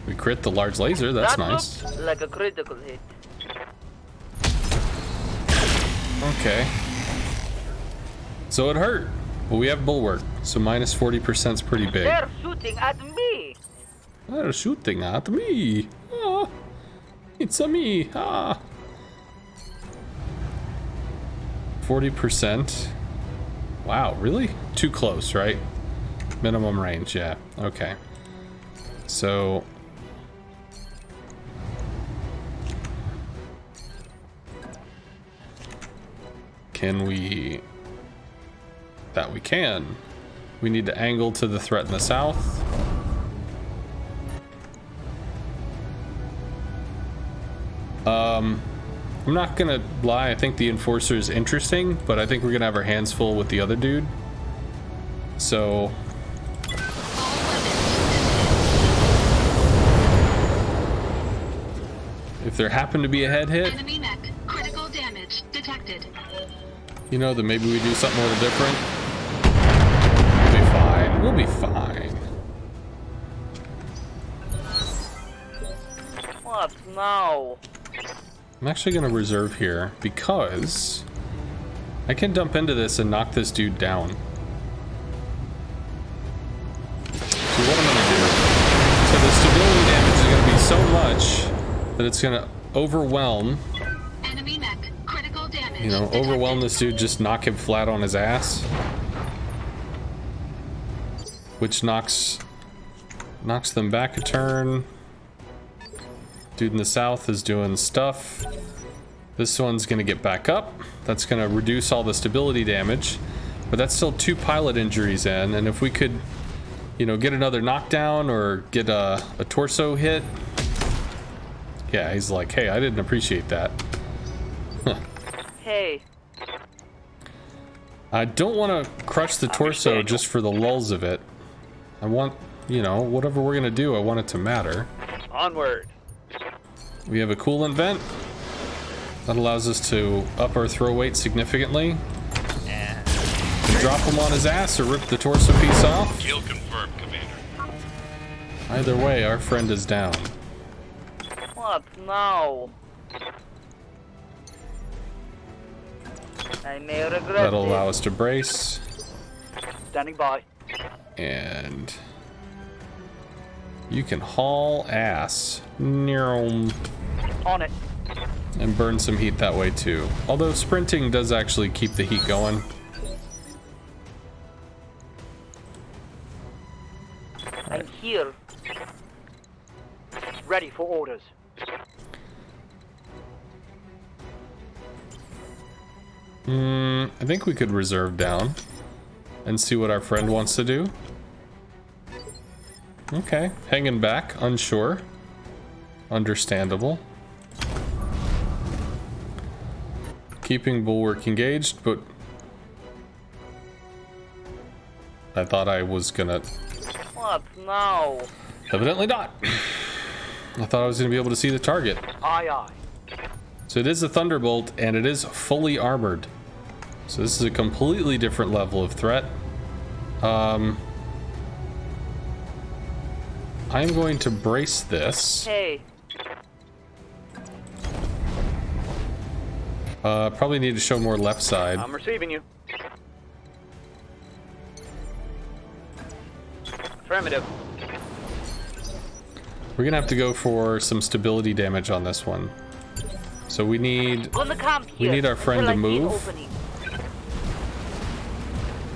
We crit the large laser, that's That nice. looked like a critical hit. Okay. So it hurt, but we have bulwark, so minus 40% is pretty big. They're shooting at me. They're shooting at me. Ah, it's a me. Ah. 40%. Wow, really? Too close, right? Minimum range, yeah. Okay. So can we... That we can. We need to angle to the threat in the south. I'm not gonna lie, I think the Enforcer is interesting, but I think we're gonna have our hands full with the other dude. So... if there happened to be a head hit, Enemy mech. Critical damage detected. you know, then maybe we do something a little different. We'll be fine. We'll be fine. What now? I'm actually going to reserve here because I can dump into this and knock this dude down. So what I'm going to do, so the stability damage is going to be so much that it's going to overwhelm, Enemy mech. Critical damage. you know, detected. overwhelm this dude, just knock him flat on his ass. Which knocks them back a turn. Dude in the south is doing stuff. This one's gonna get back up. That's gonna reduce all the stability damage, but that's still 2 pilot injuries in, and if we could, you know, get another knockdown or get a torso hit. Yeah, he's like, hey, I didn't appreciate that. Hey, I don't want to crush the torso just for the lulz of it. I want, you know, whatever we're gonna do, I want it to matter. onward. We have a coolant vent that allows us to up our throw weight significantly. And drop him on his ass or rip the torso piece off. Kill confirmed, Commander. Either way, our friend is down. What now? I may regret That'll this. allow us to brace Standing by. and you can haul ass and On it. burn some heat that way too. Although sprinting does actually keep the heat going. I'm here. Ready for orders. I think we could reserve down and see what our friend wants to do. Okay, hanging back, unsure. Understandable. Keeping bulwark engaged, but I thought I was gonna... What now? Evidently not. I thought I was gonna be able to see the target. Aye, aye. So it is a Thunderbolt, and it is fully armored. So this is a completely different level of threat. I'm going to brace this. Hey, Probably need to show more left side. I'm receiving you. Affirmative. We're gonna have to go for some stability damage on this one. So we need Gonna camp we here need our friend until to I see an move opening.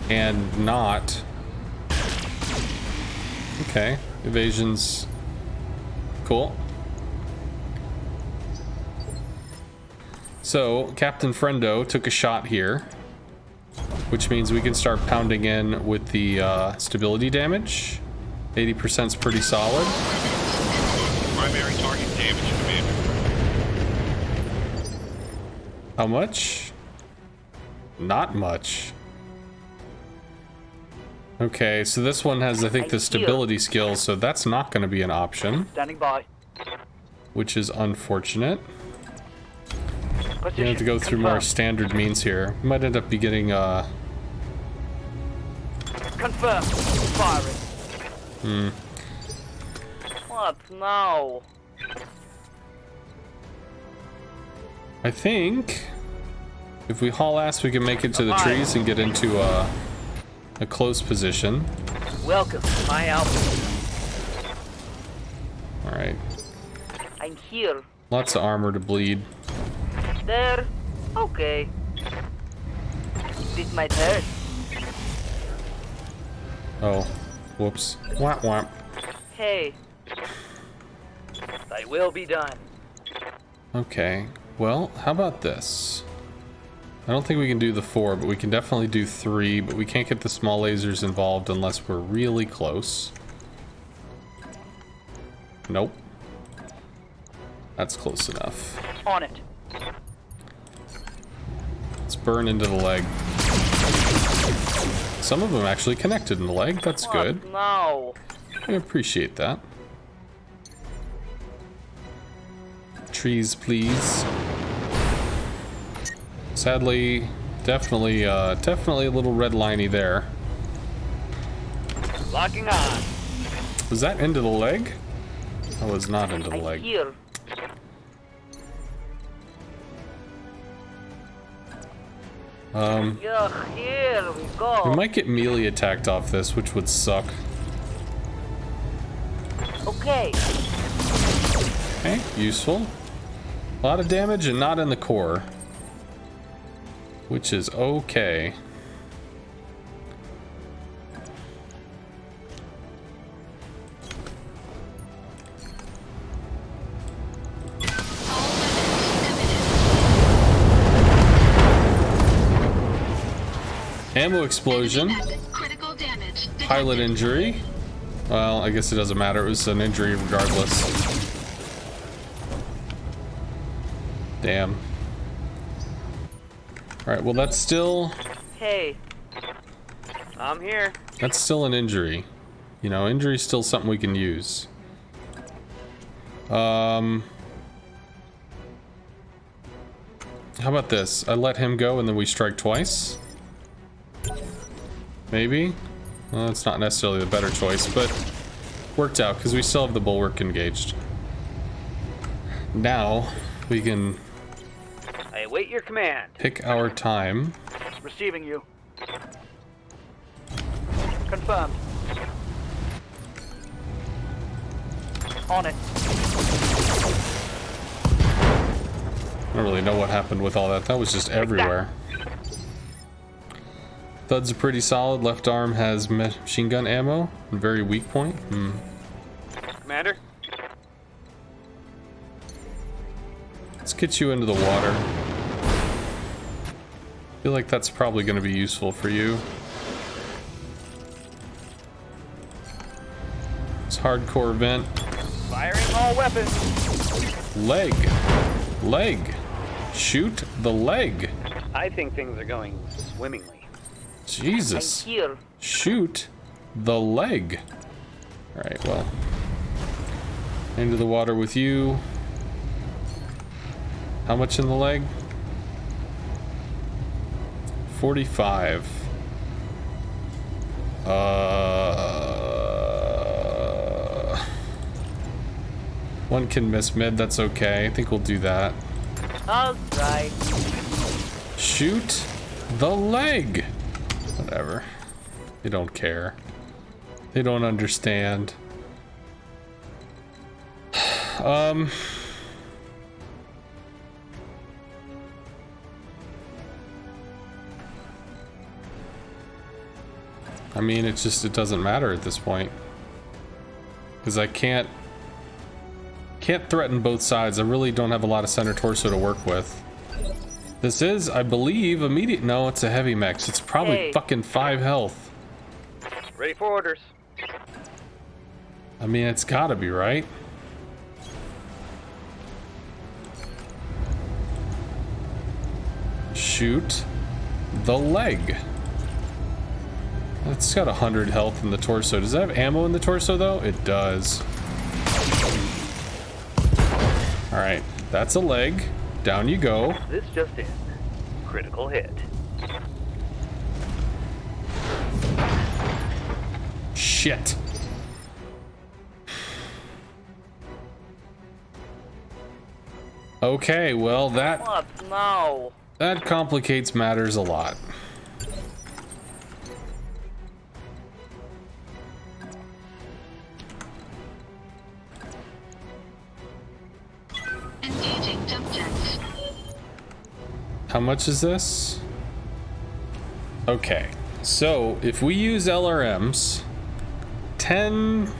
and not. Okay, evasion's cool. So Captain Friendo took a shot here, which means we can start pounding in with the stability damage. 80% is pretty solid. Primary target damage, Commander. How much? Not much. Okay, so this one has, I think, the stability skill, so that's not going to be an option, Standing by. which is unfortunate. Position We have to go through more confirmed. standard means here. We might end up be getting, Confirmed. Firing. What now? I think if we haul ass, we can make it to the trees and get into a close position. Welcome to my outfit. All right, I'm here. lots of armor to bleed. There. Okay. This might hurt. Oh, whoops. Whap whap. Hey. I will be done. Okay, well, how about this? I don't think we can do the 4, but we can definitely do 3, but we can't get the small lasers involved unless we're really close. Nope. That's close enough. On it. Let's burn into the leg. Some of them actually connected in the leg. That's good. What now? I appreciate that. Trees, please. Sadly, definitely a little red liney there. Locking on. Was that into the leg? That was not into the I'm leg. here. Yeah, here we go. We might get melee attacked off this, which would suck. Okay. Okay, useful. A lot of damage and not in the core, which is okay. Ammo explosion. Critical damage. Pilot injury. Well, I guess it doesn't matter. It was an injury regardless. Damn. Alright, well that's still... Hey. I'm here. That's still an injury. You know, injury's still something we can use. How about this? I let him go and then we strike twice? Maybe? Well, that's not necessarily the better choice, but worked out because we still have the bulwark engaged. Now we can I await your command. pick our time. Receiving you. Confirmed. On it. I don't really know what happened with all that. That was just everywhere. Thud's are pretty solid. Left arm has machine gun ammo. Very weak point. Commander? Let's get you into the water. Feel like that's probably going to be useful for you. It's hardcore vent. Firing all weapons. Leg. Leg. Shoot the leg. I think things are going swimmingly. Jesus. I'm here. Shoot the leg. Alright, well. Into the water with you. How much in the leg? 45. One can miss mid, that's okay. I think we'll do that. All right. Shoot the leg. Whatever. They don't care. They don't understand. I mean, it doesn't matter at this point. Because I can't threaten both sides. I really don't have a lot of center torso to work with. This is, I believe, immediate. No, it's a heavy mech. So it's probably fucking 5 health. Ready for orders. I mean, it's gotta be, right? Shoot the leg. It's got 100 health in the torso. Does it have ammo in the torso, though? It does. Alright, that's a leg. Down you go. This just in. Critical hit. Shit. Okay, well, What? No. that complicates matters a lot. Engaging jump jets. How much is this? Okay, so if we use LRMs, 10...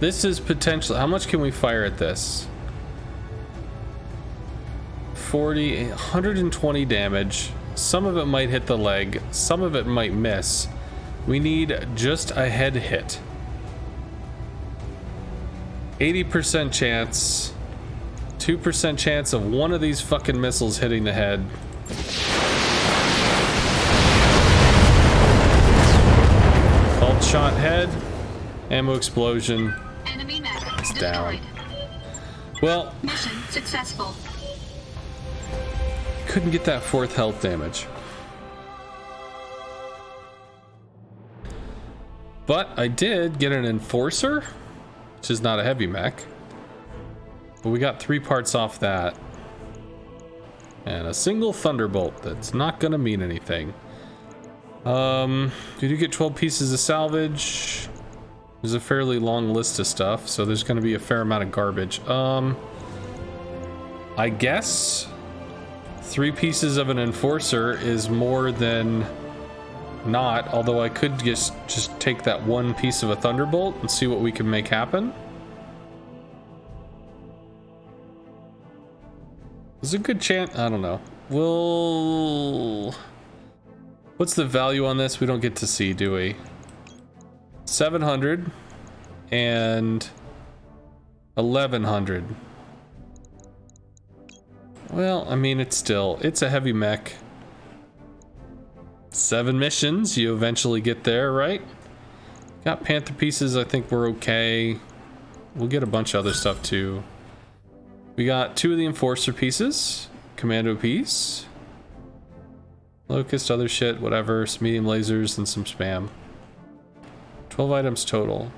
This is potentially... How much can we fire at this? 40, 120 damage. Some of it might hit the leg. Some of it might miss. We need just a head hit. 80% chance. 2% chance of one of these fucking missiles hitting the head. Called shot head. Ammo explosion. Enemy mech It's destroyed. down. Well, Mission successful. couldn't get that 4th health damage. But I did get an enforcer, which is not a heavy mech. But we got 3 parts off that. And a single thunderbolt that's not gonna mean anything. Did you get 12 pieces of salvage? There's a fairly long list of stuff, so there's gonna be a fair amount of garbage. I guess 3 pieces of an enforcer is more than not, although I could just take that 1 piece of a thunderbolt and see what we can make happen. There's a good chance, I don't know. What's the value on this? We don't get to see, do we? 700 and 1100. Well, I mean, it's a heavy mech. 7 missions, you eventually get there, right? Got Panther pieces, I think we're okay. We'll get a bunch of other stuff too. We got 2 of the Enforcer pieces, Commando piece, Locust, other shit, whatever, some medium lasers, and some spam. 12 items total.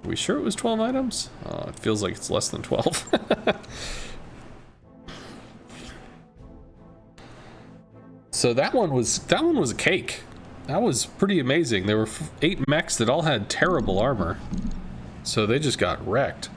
Are we sure it was 12 items? Oh, it feels like it's less than 12. So that one was a cake. That was pretty amazing. There were 8 mechs that all had terrible armor. So they just got wrecked.